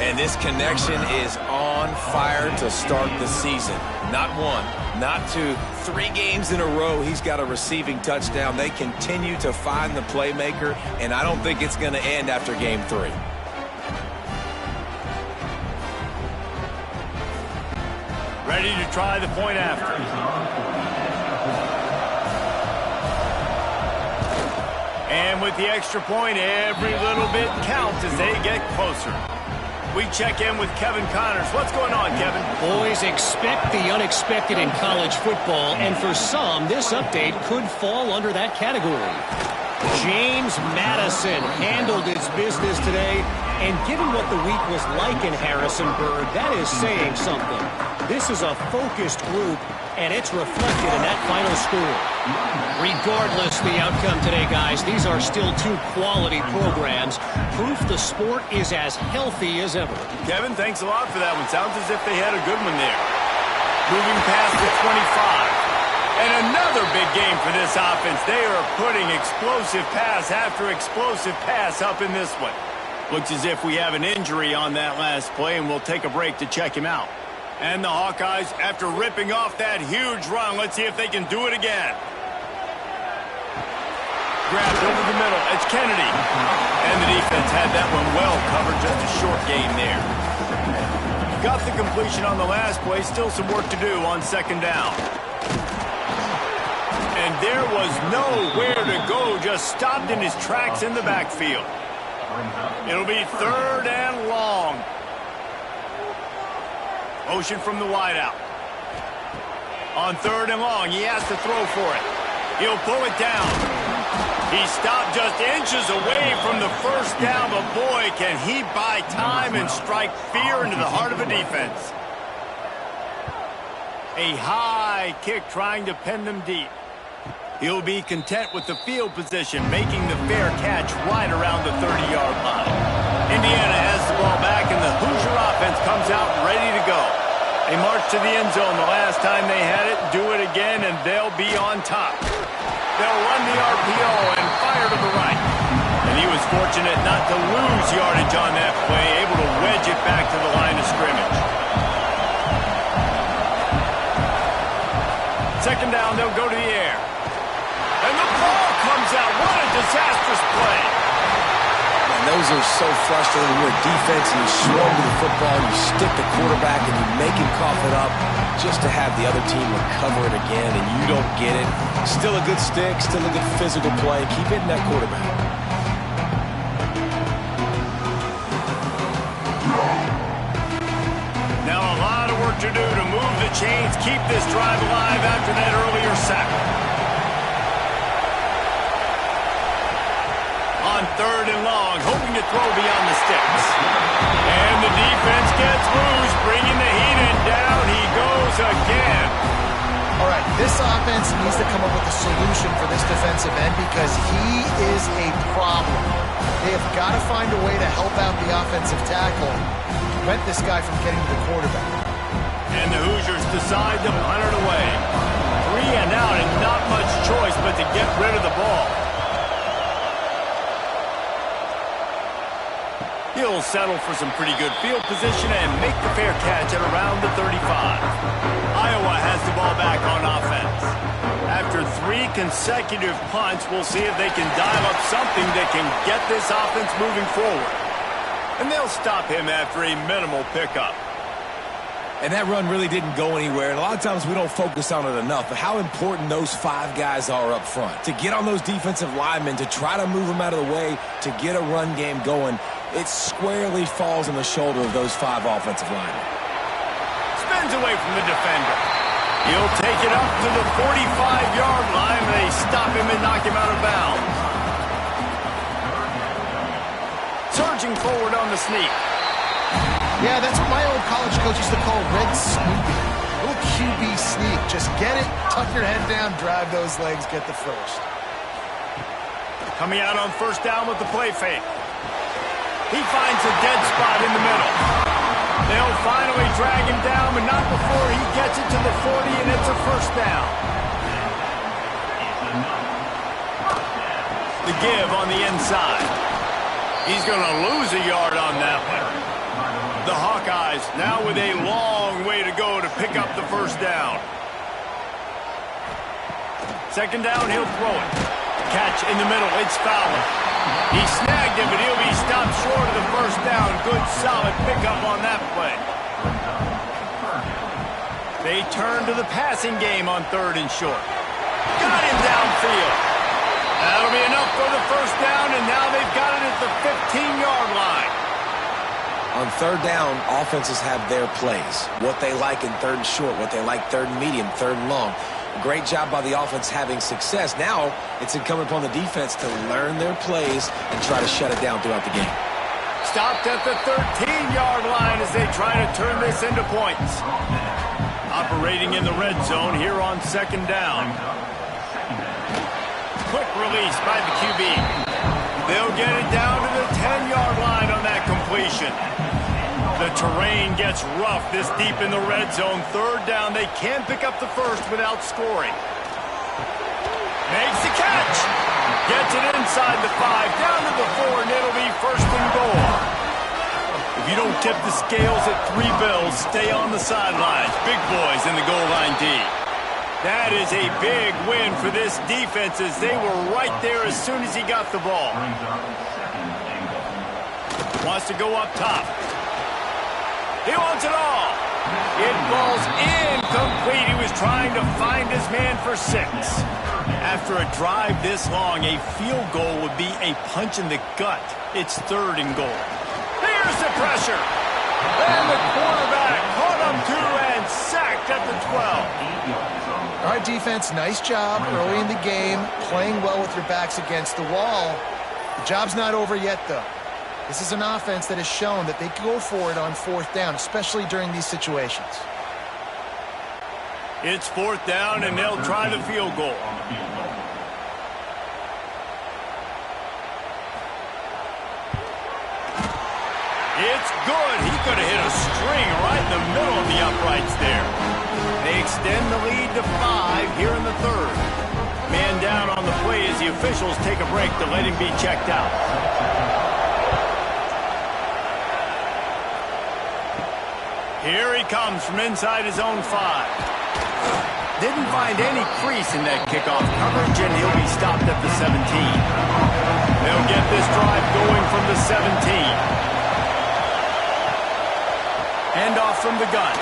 And this connection is on fire to start the season. Not one, not two, 3 games in a row he's got a receiving touchdown. They continue to find the playmaker, and I don't think it's going to end after game 3. Ready to try the point after. And with the extra point, every little bit counts as they get closer. We check in with Kevin Connors. What's going on, Kevin? Boys, expect the unexpected in college football, and for some, this update could fall under that category. James Madison handled his business today, and given what the week was like in Harrisonburg, that is saying something. This is a focused group, and it's reflected in that final score. Regardless the outcome today, guys, these are still 2 quality programs. Proof the sport is as healthy as ever. Kevin, thanks a lot for that one. Sounds as if they had a good one there. Moving past the 25. And another big game for this offense. They are putting explosive pass after explosive pass up in this one. Looks as if we have an injury on that last play, and we'll take a break to check him out. And the Hawkeyes, after ripping off that huge run, let's see if they can do it again. Grabbed over the middle. It's Kennedy. And the defense had that one well covered. Just a short gain there. Got the completion on the last play. Still some work to do on second down. And there was nowhere to go. Just stopped in his tracks in the backfield. It'll be third and long. Motion from the wideout. On third and long, he has to throw for it. He'll pull it down. He stopped just inches away from the first down, but boy, can he buy time and strike fear into the heart of a defense. A high kick trying to pin them deep. He'll be content with the field position, making the fair catch right around the 30-yard line. Indiana has the ball back, and the Hoosier offense comes out ready to go. They marched to the end zone the last time they had it, do it again, and they'll be on top. They'll run the RPO and fire to the right. And he was fortunate not to lose yardage on that play, able to wedge it back to the line of scrimmage. Second down, they'll go to the air. And the ball comes out. What a disastrous play. And those are so frustrating. You're a defense and you swarm to the football, you stick the quarterback and you make him cough it up just to have the other team recover it again, and you don't get it. Still a good stick, still a good physical play. Keep hitting that quarterback. Now a lot of work to do to move the chains, keep this drive alive after that earlier sack. On third and long, hoping to throw beyond the sticks. And the defense gets loose, bringing the heat, and down he goes again. All right, this offense needs to come up with a solution for this defensive end because he is a problem. They have got to find a way to help out the offensive tackle, prevent this guy from getting to the quarterback. And the Hoosiers decide to punt it away. 3 and out, and not much choice but to get rid of the ball. He'll settle for some pretty good field position and make the fair catch at around the 35. Iowa has the ball back on offense. After 3 consecutive punts, we'll see if they can dial up something that can get this offense moving forward. And they'll stop him after a minimal pickup. And that run really didn't go anywhere, and a lot of times we don't focus on it enough, but how important those 5 guys are up front. To get on those defensive linemen, to try to move them out of the way, to get a run game going, it squarely falls on the shoulder of those 5 offensive linemen. Spins away from the defender. He'll take it up to the 45-yard line. They stop him and knock him out of bounds. Surging forward on the sneak. Yeah, that's what my old college coach used to call red snooping. A little QB sneak. Just get it, tuck your head down, drive those legs, get the first. Coming out on first down with the play fake. He finds a dead spot in the middle. They'll finally drag him down, but not before he gets it to the 40, and it's a first down. The give on the inside. He's going to lose a yard on that one. The Hawkeyes now with a long way to go to pick up the first down. Second down, he'll throw it. Catch in the middle, it's Fowler. He snagged him, but he'll be stopped short of the first down. Good, solid pickup on that play. They turn to the passing game on 3rd and short. Got him downfield. That'll be enough for the first down, and now they've got it at the 15-yard line. On 3rd down, offenses have their plays. What they like in 3rd and short, what they like 3rd and medium, 3rd and long. Great job by the offense having success. Now it's incumbent upon the defense to learn their plays and try to shut it down throughout the game. Stopped at the 13-yard line as they try to turn this into points. Operating in the red zone here on 2nd down. Quick release by the QB. They'll get it down to the 10-yard line on that completion. The terrain gets rough this deep in the red zone. 3rd down, they can't pick up the first without scoring. Makes the catch. Gets it inside the 5, down to the 4, and it'll be 1st and goal. If you don't tip the scales at 3 bills, stay on the sidelines. Big boys in the goal line D. That is a big win for this defense as they were right there as soon as he got the ball. Wants to go up top. He wants it all. It falls incomplete. He was trying to find his man for 6. After a drive this long, a field goal would be a punch in the gut. It's 3rd and goal. Here's the pressure. And the quarterback caught up to and sacked at the 12. All right, defense, nice job early in the game, playing well with your backs against the wall. The job's not over yet, though. This is an offense that has shown that they can go for it on 4th down, especially during these situations. It's 4th down, and they'll try the field goal. It's good. He could have hit a string right in the middle of the uprights there. They extend the lead to 5 here in the 3rd. Man down on the play as the officials take a break to let him be checked out. Here he comes from inside his own 5. Didn't find any crease in that kickoff coverage, and he'll be stopped at the 17. They'll get this drive going from the 17. Handoff from the gun.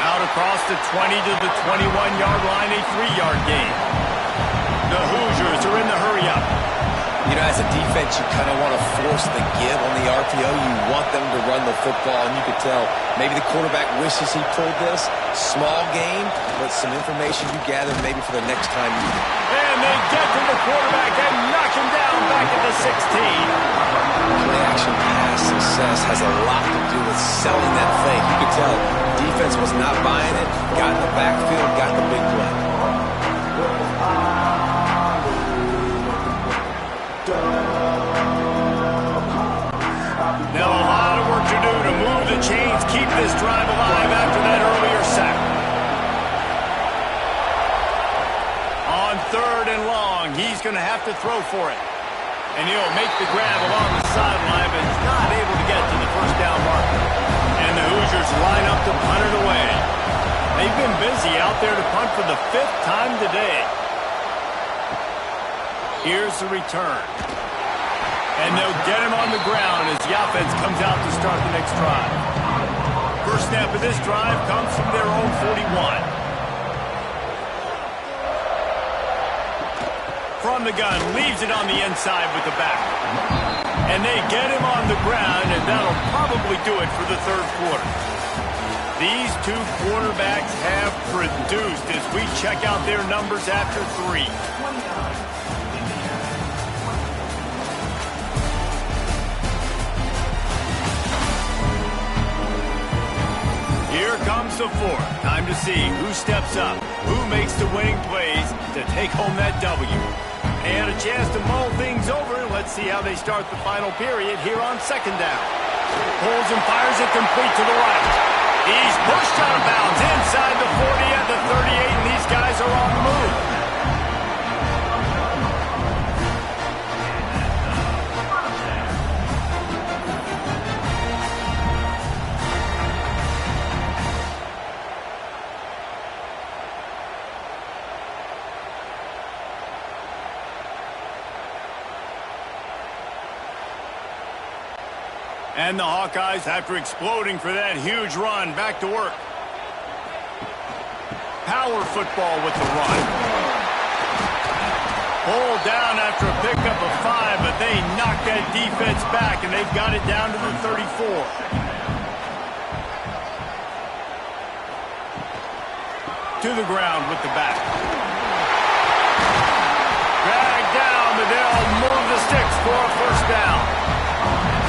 Out across the 20 to the 21-yard line, a 3-yard gain. The Hoosiers are in the hurry-up. You know, as a defense, you kind of want to force the give on the RPO. You want them to run the football, and you could tell maybe the quarterback wishes he pulled this. Small game, but some information you gather maybe for the next time you do. And they get to the quarterback and knock him down back at the 16. Play-action pass success has a lot to do with selling that fake. You could tell defense was not buying it, got in the backfield, got the big play. Now a lot of work to do to move the chains, keep this drive alive after that earlier sack. On 3rd and long, he's going to have to throw for it. And he'll make the grab along the sideline, but he's not able to get to the first down marker. And the Hoosiers line up to punt it away. They've been busy out there to punt for the 5th time today. Here's the return. And they'll get him on the ground as the offense comes out to start the next drive. First snap of this drive comes from their own 41. From the gun, leaves it on the inside with the back. And they get him on the ground, and that'll probably do it for the 3rd quarter. These two quarterbacks have produced as we check out their numbers after 3. Here comes the 4th. Time to see who steps up, who makes the winning plays to take home that W. And a chance to mull things over. Let's see how they start the final period here on 2nd down. Pulls and fires it complete to the right. He's pushed out of bounds inside the 40 at the 38, and these guys are on the move. And the Hawkeyes, after exploding for that huge run, back to work. Power football with the run. Pulled down after a pickup of 5, but they knocked that defense back, and they've got it down to the 34. To the ground with the back. Dragged down, but they'll move the sticks for a first down.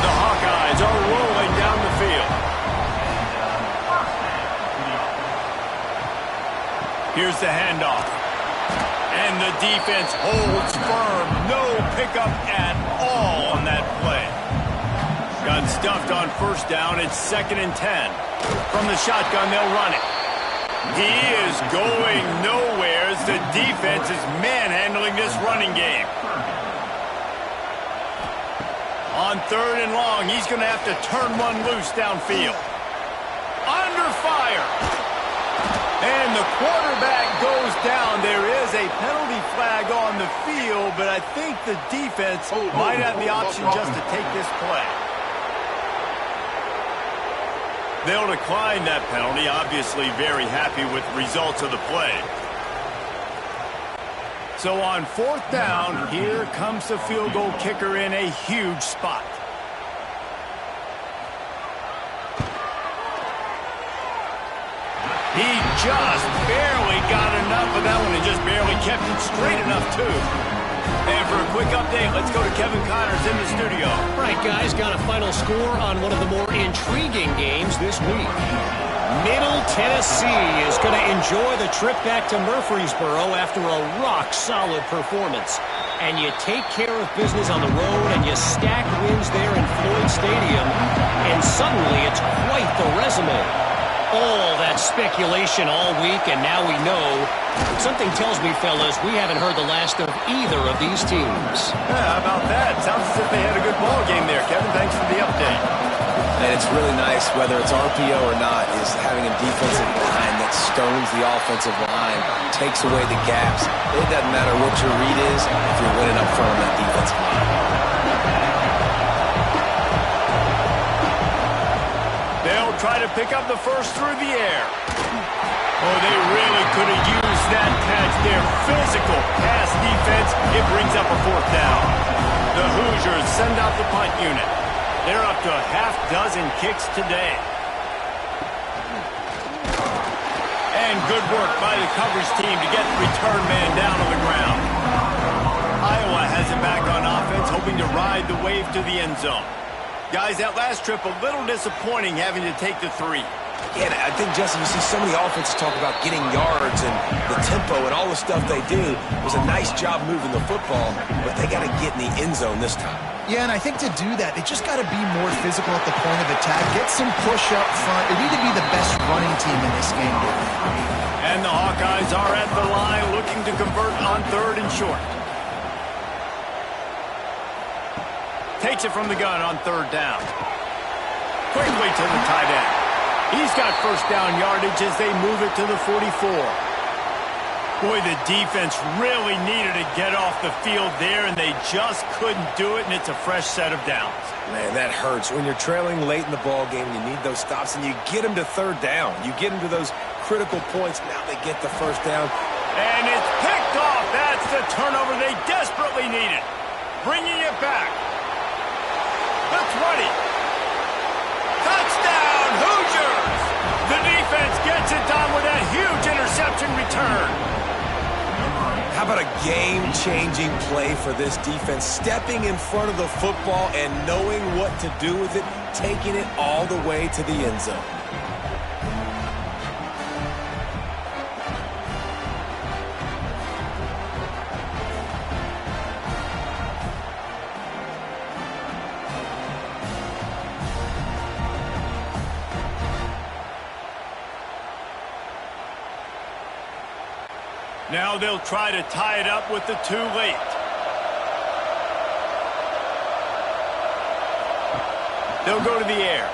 The Hawkeyes are rolling down the field. Here's the handoff. And the defense holds firm. No pickup at all on that play. Got stuffed on first down. It's 2nd and 10. From the shotgun, they'll run it. He is going nowhere as the defense is manhandling this running game. On 3rd and long, he's going to have to turn one loose downfield. Under fire. And the quarterback goes down. There is a penalty flag on the field, but I think the defense might have the option just to take this play. They'll decline that penalty, obviously very happy with the results of the play. So on 4th down, here comes the field goal kicker in a huge spot. He just barely got enough of that one and just barely kept it straight enough, too. And for a quick update, let's go to Kevin Connors in the studio. Right, guys, got a final score on one of the more intriguing games this week. Middle Tennessee is going to enjoy the trip back to Murfreesboro after a rock-solid performance. And you take care of business on the road and you stack wins there in Floyd Stadium, and suddenly it's quite the resume. All that speculation all week, and now we know. Something tells me, fellas, we haven't heard the last of either of these teams. Yeah, how about that? Sounds as if they had a good ball game there. Kevin, thanks for the update. And it's really nice, whether it's RPO or not, is having a defensive line that stones the offensive line, takes away the gaps. It doesn't matter what your read is if you're winning up front on that defensive line. They'll try to pick up the first through the air. Oh, they really could have used that catch there. Physical pass defense. It brings up a 4th down. The Hoosiers send out the punt unit. They're up to a half-dozen kicks today. And good work by the coverage team to get the return man down on the ground. Iowa has it back on offense, hoping to ride the wave to the end zone. Guys, that last trip a little disappointing having to take the 3. Yeah, I think, Jesse, you see so many offenses talk about getting yards and the tempo and all the stuff they do. It was a nice job moving the football, but they got to get in the end zone this time. Yeah, and I think to do that, they just got to be more physical at the point of attack. Get some push up front. They need to be the best running team in this game. And the Hawkeyes are at the line looking to convert on 3rd and short. Takes it from the gun on third down. Quickly to the tight end. He's got first down yardage as they move it to the 44. Boy, the defense really needed to get off the field there, and they just couldn't do it, and it's a fresh set of downs. Man, that hurts. When you're trailing late in the ball game, you need those stops, and you get them to third down. You get them to those critical points. Now they get the first down. And it's picked off. That's the turnover they desperately needed. Bringing it back. The 20. Touchdown, Hoosiers! The defense gets it done with that huge interception return. How about a game-changing play for this defense? Stepping in front of the football and knowing what to do with it, taking it all the way to the end zone. Now they'll try to tie it up with the too late. They'll go to the air.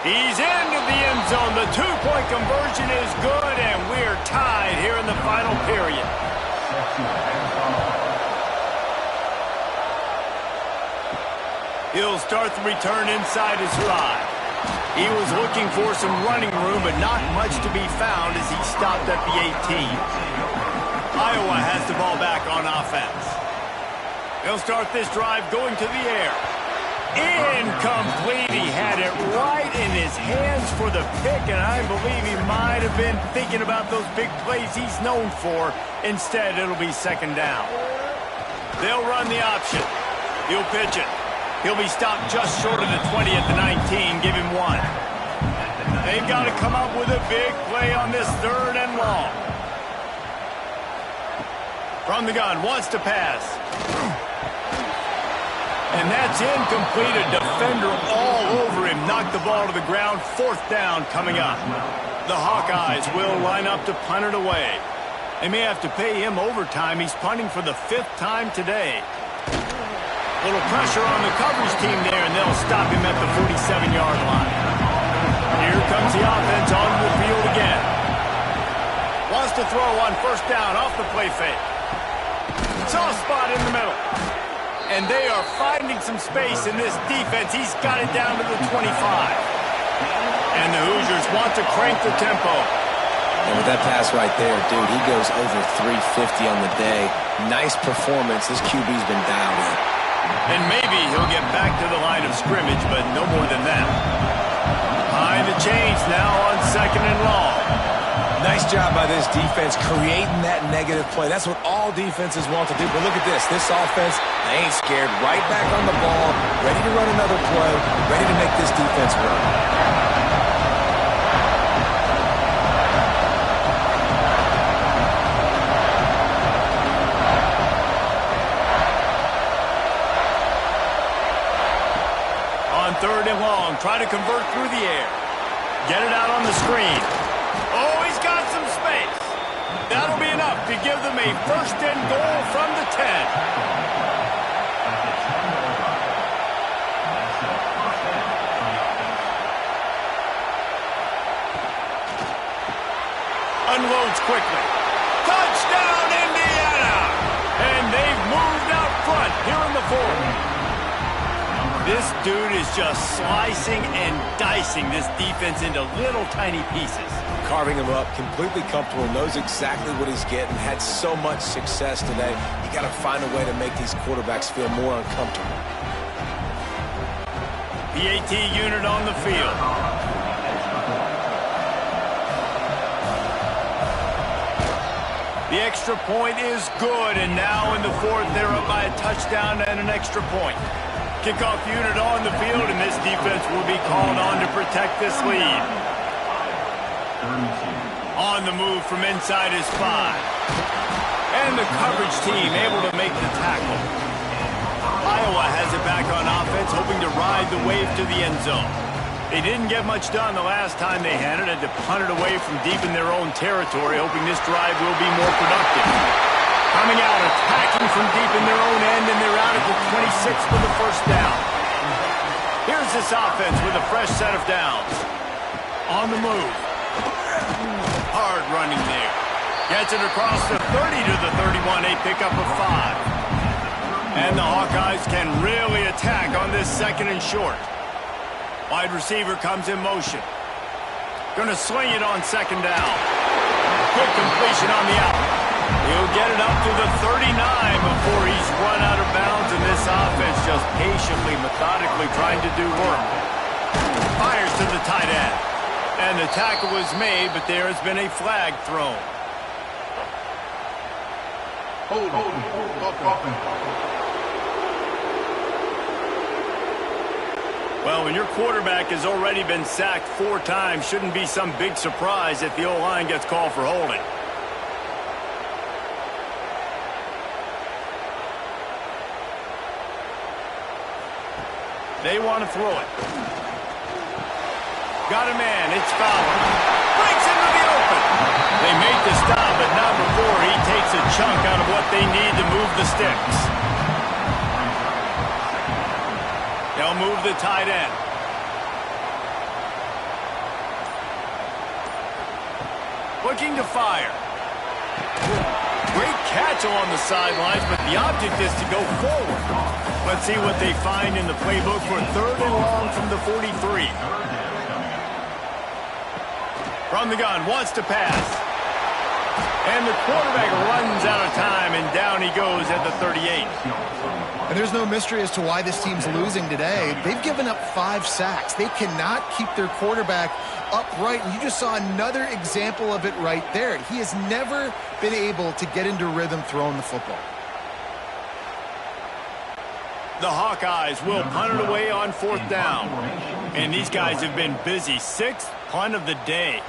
He's into the end zone. The two-point conversion is good, and we're tied here in the final period. He'll start the return inside his 5. He was looking for some running room, but not much to be found as he stopped at the 18. Iowa has the ball back on offense. He'll start this drive going to the air. Incomplete. He had it right in his hands for the pick, and I believe he might have been thinking about those big plays he's known for. Instead, it'll be second down. They'll run the option. He'll pitch it. He'll be stopped just short of the 20 at the 19. Give him 1. They've got to come up with a big play on this third and long. From the gun, wants to pass. And that's incomplete. A defender all over him. Knocked the ball to the ground. Fourth down coming up. The Hawkeyes will line up to punt it away. They may have to pay him overtime. He's punting for the 5th time today. Little pressure on the coverage team there, and they'll stop him at the 47-yard line. Here comes the offense onto the field again. Wants to throw on first down off the play fake. Soft spot in the middle. And they are finding some space in this defense. He's got it down to the 25. And the Hoosiers want to crank the tempo. And with that pass right there, dude, he goes over 350 on the day. Nice performance. This QB's been dialed in. And maybe he'll get back to the line of scrimmage, but no more than that. Behind the chains now on second and long. Nice job by this defense creating that negative play. That's what all defenses want to do. But look at this. This offense, they ain't scared. Right back on the ball, ready to run another play, ready to make this defense work. Third and long. Try to convert through the air. Get it out on the screen. Oh, he's got some space. That'll be enough to give them a first and goal from the 10. Unloads quickly. Touchdown, Indiana! And they've moved out front here in the 4th. This dude is just slicing and dicing this defense into little tiny pieces. Carving him up, completely comfortable, knows exactly what he's getting, had so much success today. You got to find a way to make these quarterbacks feel more uncomfortable. PAT unit on the field. The extra point is good, and now in the 4th, they're up by a touchdown and an extra point. Kickoff unit on the field, and this defense will be called on to protect this lead. On the move from inside his 5. And the coverage team able to make the tackle. Iowa has it back on offense, hoping to ride the wave to the end zone. They didn't get much done the last time they had it, had to punt it away from deep in their own territory, hoping this drive will be more productive. Coming out, attacking from deep in their own end, and they're out at the 6 for the first down. Here's this offense with a fresh set of downs. On the move. Hard running there. Gets it across the 30 to the 31, a pickup of 5. And the Hawkeyes can really attack on this 2nd and short. Wide receiver comes in motion. Going to sling it on 2nd down. Good completion on the out. He'll get it up to the 39 before he's run out of bounds, and this offense just patiently, methodically trying to do work. Fires to the tight end. And the tackle was made, but there has been a flag thrown. Well, when your quarterback has already been sacked 4 times, shouldn't be some big surprise if the O-line gets called for holding. They want to throw it. Got a man. It's Fowler. Breaks into the open. They make the stop, but not before he takes a chunk out of what they need to move the sticks. They'll move the tight end. Looking to fire. Great catch along the sidelines, but the object is to go forward. Let's see what they find in the playbook for 3rd and long from the 43. From the gun, wants to pass. And the quarterback runs out of time, and down he goes at the 38. And there's no mystery as to why this team's losing today. They've given up 5 sacks. They cannot keep their quarterback upright. And you just saw another example of it right there. He has never been able to get into rhythm throwing the football. The Hawkeyes will punt it away on 4th down. And these guys have been busy. 6th punt of the day.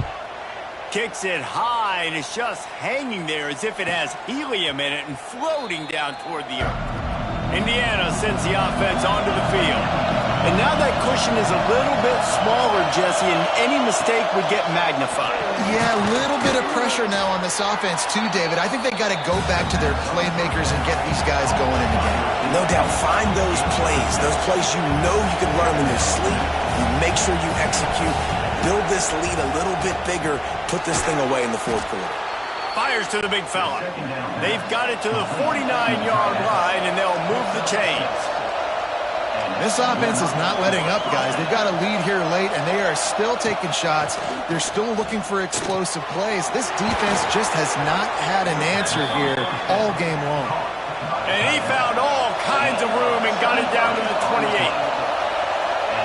Kicks it high, and it's just hanging there as if it has helium in it and floating down toward the earth. Indiana sends the offense onto the field. And now that cushion is a little bit smaller, Jesse, and any mistake would get magnified. Yeah, a little bit of pressure now on this offense too, David. I think they got to go back to their playmakers and get these guys going in the game. No doubt, find those plays you know you can run them in your sleep. You make sure you execute. Build this lead a little bit bigger. Put this thing away in the 4th quarter. Fires to the big fella. They've got it to the 49-yard line, and they'll move the chains. This offense is not letting up, guys. They've got a lead here late, and they are still taking shots. They're still looking for explosive plays. This defense just has not had an answer here all game long. And he found all kinds of room and got it down to the 28.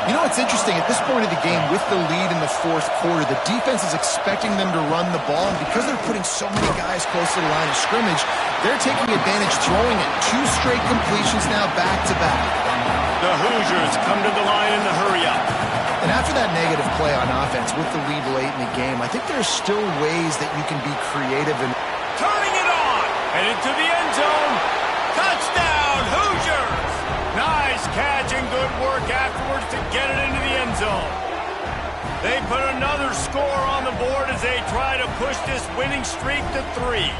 You know what's interesting? At this point of the game, with the lead in the 4th quarter, the defense is expecting them to run the ball, and because they're putting so many guys close to the line of scrimmage, they're taking advantage, throwing it. 2 straight completions now back-to-back. The Hoosiers come to the line in the hurry-up. And after that negative play on offense with the lead late in the game, I think there's still ways that you can be creative. And turning it on! And into the end zone. Touchdown, Hoosiers! Nice catch and good work afterwards to get it into the end zone. They put another score on the board as they try to push this winning streak to 3.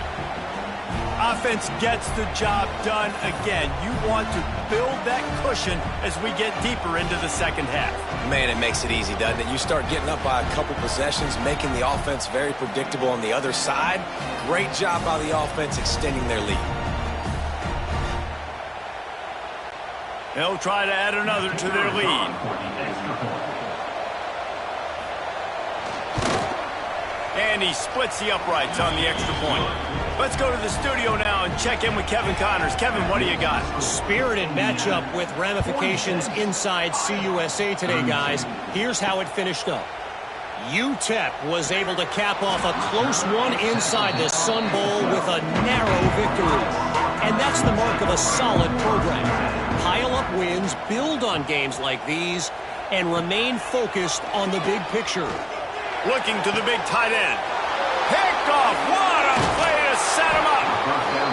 Offense gets the job done again. You want to build that cushion as we get deeper into the 2nd half. Man, it makes it easy, doesn't it? You start getting up by a couple possessions, making the offense very predictable on the other side. Great job by the offense extending their lead. They'll try to add another to their lead. And he splits the uprights on the extra point. Let's go to the studio now and check in with Kevin Connors. Kevin, what do you got? Spirited matchup with ramifications inside CUSA today, guys. Here's how it finished up. UTEP was able to cap off a close one inside the Sun Bowl with a narrow victory. And that's the mark of a solid program. Pile up wins, build on games like these, and remain focused on the big picture. Looking to the big tight end. Picked off. What a play to set him up.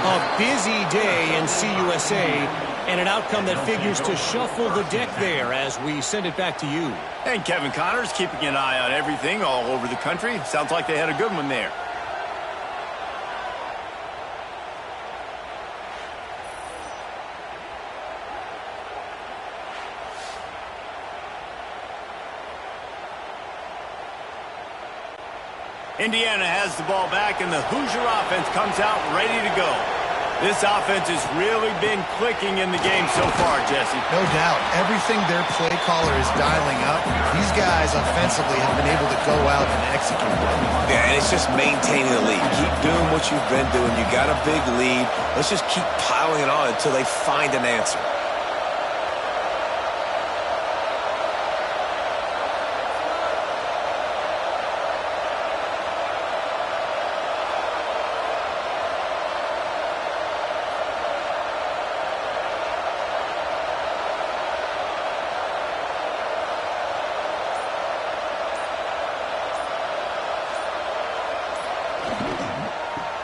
A busy day in CUSA, and an outcome that figures to shuffle the deck there as we send it back to you. And Kevin Connors keeping an eye on everything all over the country. Sounds like they had a good one there. Indiana has the ball back, and the Hoosier offense comes out ready to go. This offense has really been clicking in the game so far, Jesse. No doubt. Everything their play caller is dialing up, these guys offensively have been able to go out and execute. Yeah, and it's just maintaining the lead. Keep doing what you've been doing. You got a big lead. Let's just keep piling it on until they find an answer.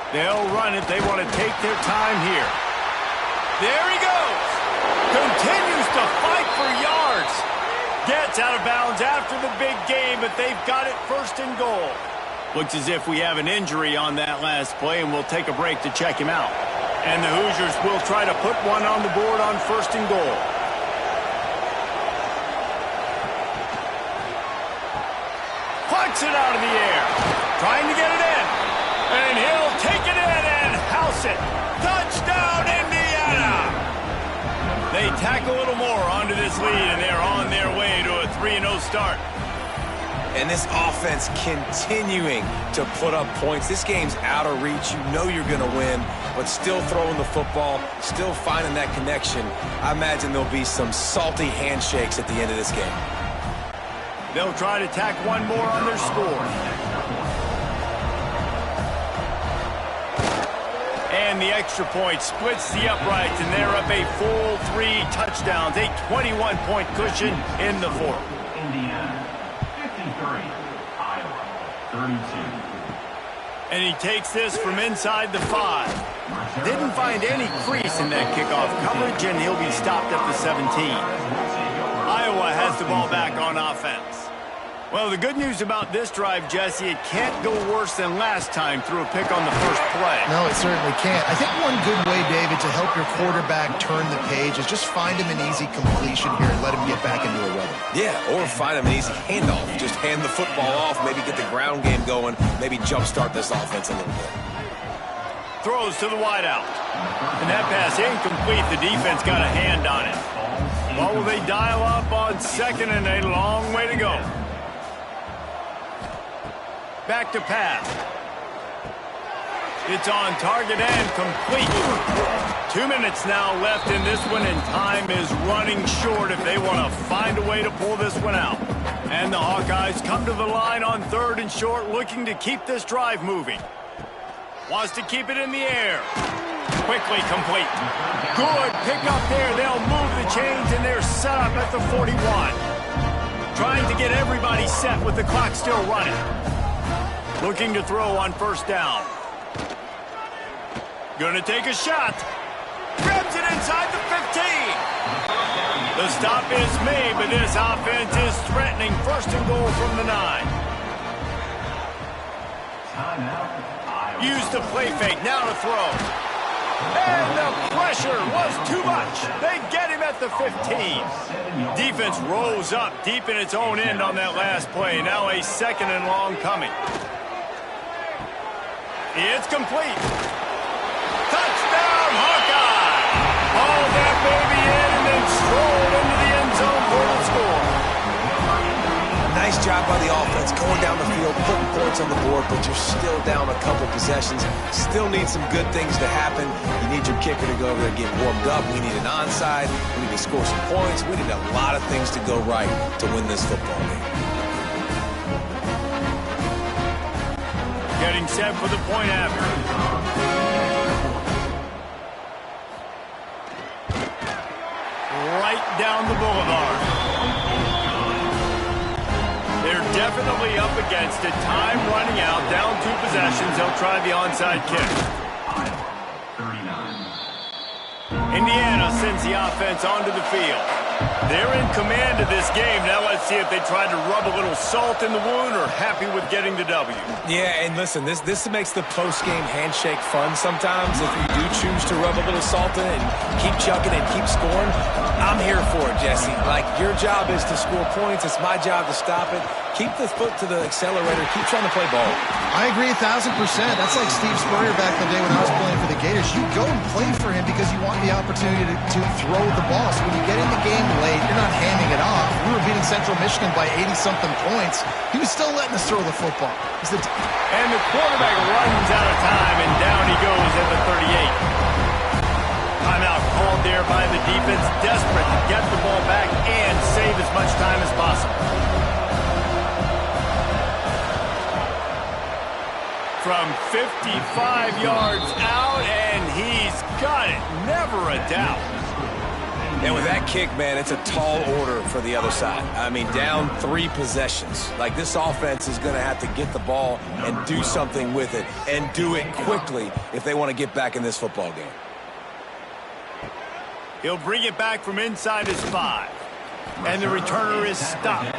They'll run it. They want to take their time here. There he goes. Continues to fight for yards. Gets out of bounds after the big game, but they've got it first and goal. Looks as if we have an injury on that last play, and we'll take a break to check him out. And the Hoosiers will try to put one on the board on first and goal. Puts it out of the air. Trying to get it in. And he'll take it in and house it. Touchdown, Indiana! They tack a little more onto this lead, and they're on their way to a 3-0 start. And this offense continuing to put up points. This game's out of reach. You know you're going to win, but still throwing the football, still finding that connection. I imagine there'll be some salty handshakes at the end of this game. They'll try to tack one more on their score. And the extra point splits the uprights, and they're up a full 3 touchdowns, a 21-point cushion in the fourth. Indiana, 53, Iowa, 32. And he takes this from inside the 5. Didn't find any crease in that kickoff coverage, and he'll be stopped at the 17. Iowa has the ball back on offense. Well, the good news about this drive, Jesse, it can't go worse than last time through a pick on the first play. No, it certainly can't. I think one good way, David, to help your quarterback turn the page is just find him an easy completion here and let him get back into a rhythm. Yeah, or find him an easy handoff. Just hand the football off, maybe get the ground game going, maybe jumpstart this offense a little bit. Throws to the wideout. And that pass incomplete. The defense got a hand on it. Well, will they dial up on second and a long way to go? Back to pass. It's on target and complete. 2 minutes now left in this one, and time is running short if they want to find a way to pull this one out. And the Hawkeyes come to the line on 3rd and short, looking to keep this drive moving. Wants to keep it in the air. Quickly complete. Good pick up there. They'll move the chains, and they're set up at the 41. Trying to get everybody set with the clock still running. Looking to throw on first down. Gonna take a shot. Grabs it inside the 15. The stop is made, but this offense is threatening first and goal from the 9. Use the play fake, now to throw. And the pressure was too much. They get him at the 15. Defense rose up deep in its own end on that last play. Now a 2nd and long coming. It's complete. Touchdown, Hawkeye! All that baby in and then strolled into the end zone for the score. Nice job by the offense going down the field, putting points on the board, but you're still down a couple possessions. Still need some good things to happen. You need your kicker to go over there and get warmed up. We need an onside. We need to score some points. We need a lot of things to go right to win this football game. Getting set for the point after. Right down the boulevard. They're definitely up against it. Time running out. Down 2 possessions. They'll try the onside kick. Indiana sends the offense onto the field. They're in command of this game. Now let's see if they try to rub a little salt in the wound or happy with getting the W. Yeah, and listen, this makes the post-game handshake fun sometimes. If you do choose to rub a little salt in it and keep chucking and keep scoring, I'm here for it, Jesse. Like, your job is to score points. It's my job to stop it. Keep the foot to the accelerator. Keep trying to play ball. I agree 1,000%. That's like Steve Spurrier back in the day when I was playing for the Gators. You go and play for him because you want the opportunity to throw the ball. So when you get in the game late, you're not handing it off. We were beating Central Michigan by 80-something points. He was still letting us throw the football. And the quarterback runs out of time, and down he goes at the 38. Timeout called there by the defense, desperate to get the ball back and save as much time as possible. From 55 yards out, and he's got it. Never a doubt. And with that kick, man, it's a tall order for the other side. I mean, down 3 possessions. Like, this offense is going to have to get the ball and do something with it, and do it quickly if they want to get back in this football game. He'll bring it back from inside his 5. And the returner is stopped.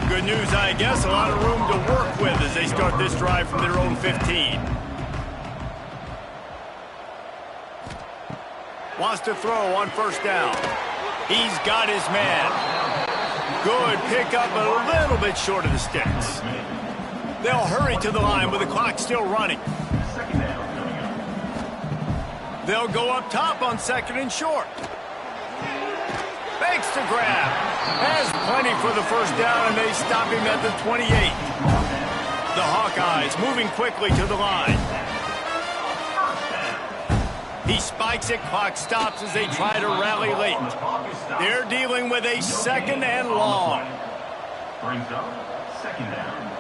Good news, I guess. A lot of room to work with as they start this drive from their own 15. Wants to throw on first down. He's got his man. Good pickup, but a little bit short of the sticks. They'll hurry to the line with the clock still running. They'll go up top on 2nd and short. Fakes to grab. Has plenty for the first down, and they stop him at the 28. The Hawkeyes moving quickly to the line. He spikes it. Clock stops as they try to rally late. They're dealing with a 2nd and long. Brings up 2nd down.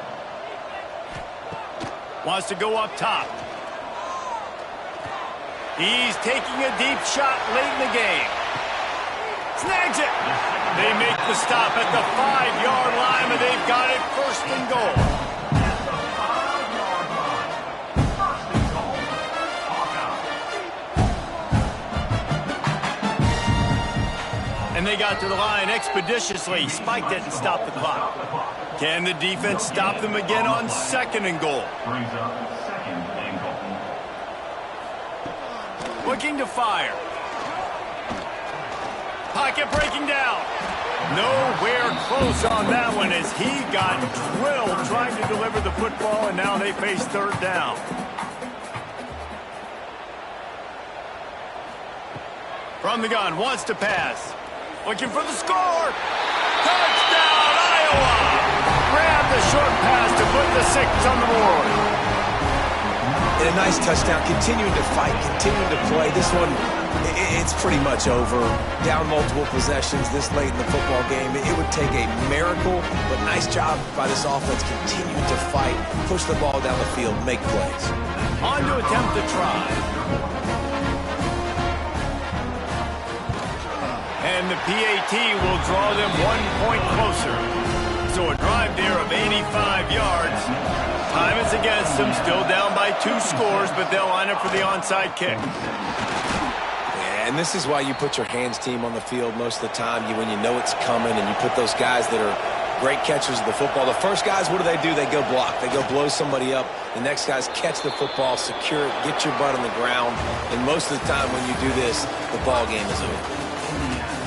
Wants to go up top. He's taking a deep shot late in the game. Snags it. They make the stop at the 5-yard line, and they've got it 1st and goal. At the 5-yard line. 1st and goal. Hawkeye. And they got to the line expeditiously. Spiked it and stopped the clock. Can the defense stop them again on 2nd and goal? Brings up 2nd and goal. Looking to fire. Pocket breaking down. Nowhere close on that one as he got drilled trying to deliver the football, and now they face 3rd down. From the gun, wants to pass. Looking for the score. Touchdown, Iowa! Grab the short pass to put the 6 on the board. And a nice touchdown, continuing to fight, continuing to play. This one, it's pretty much over. Down multiple possessions this late in the football game. It would take a miracle, but nice job by this offense continuing to fight, push the ball down the field, make plays. On to attempt the try. And the PAT will draw them 1 point closer. So a drive there of 85 yards. Time is against them, still down by 2 scores, but they'll line up for the onside kick. Yeah, and this is why you put your hands team on the field most of the time. When you know it's coming, and you put those guys that are great catchers of the football. The first guys, what do? They go block. They go blow somebody up. The next guys catch the football, secure it, get your butt on the ground. And most of the time when you do this, the ball game is over.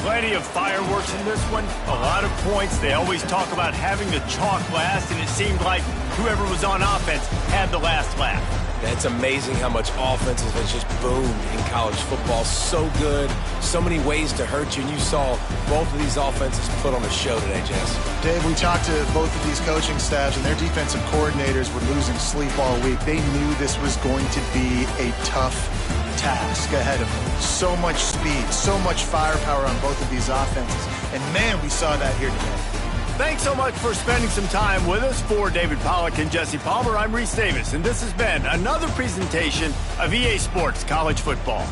Plenty of fireworks in this one. A lot of points. They always talk about having the chalk last, and it seemed like whoever was on offense had the last laugh. It's amazing how much offense has just boomed in college football. So good. So many ways to hurt you. And you saw both of these offenses put on a show today, Jess. Dave, we talked to both of these coaching staffs, and their defensive coordinators were losing sleep all week. They knew this was going to be a tough task ahead of them. So much speed, so much firepower on both of these offenses. And, man, we saw that here today. Thanks so much for spending some time with us. For David Pollack and Jesse Palmer, I'm Reese Davis, and this has been another presentation of EA Sports College Football.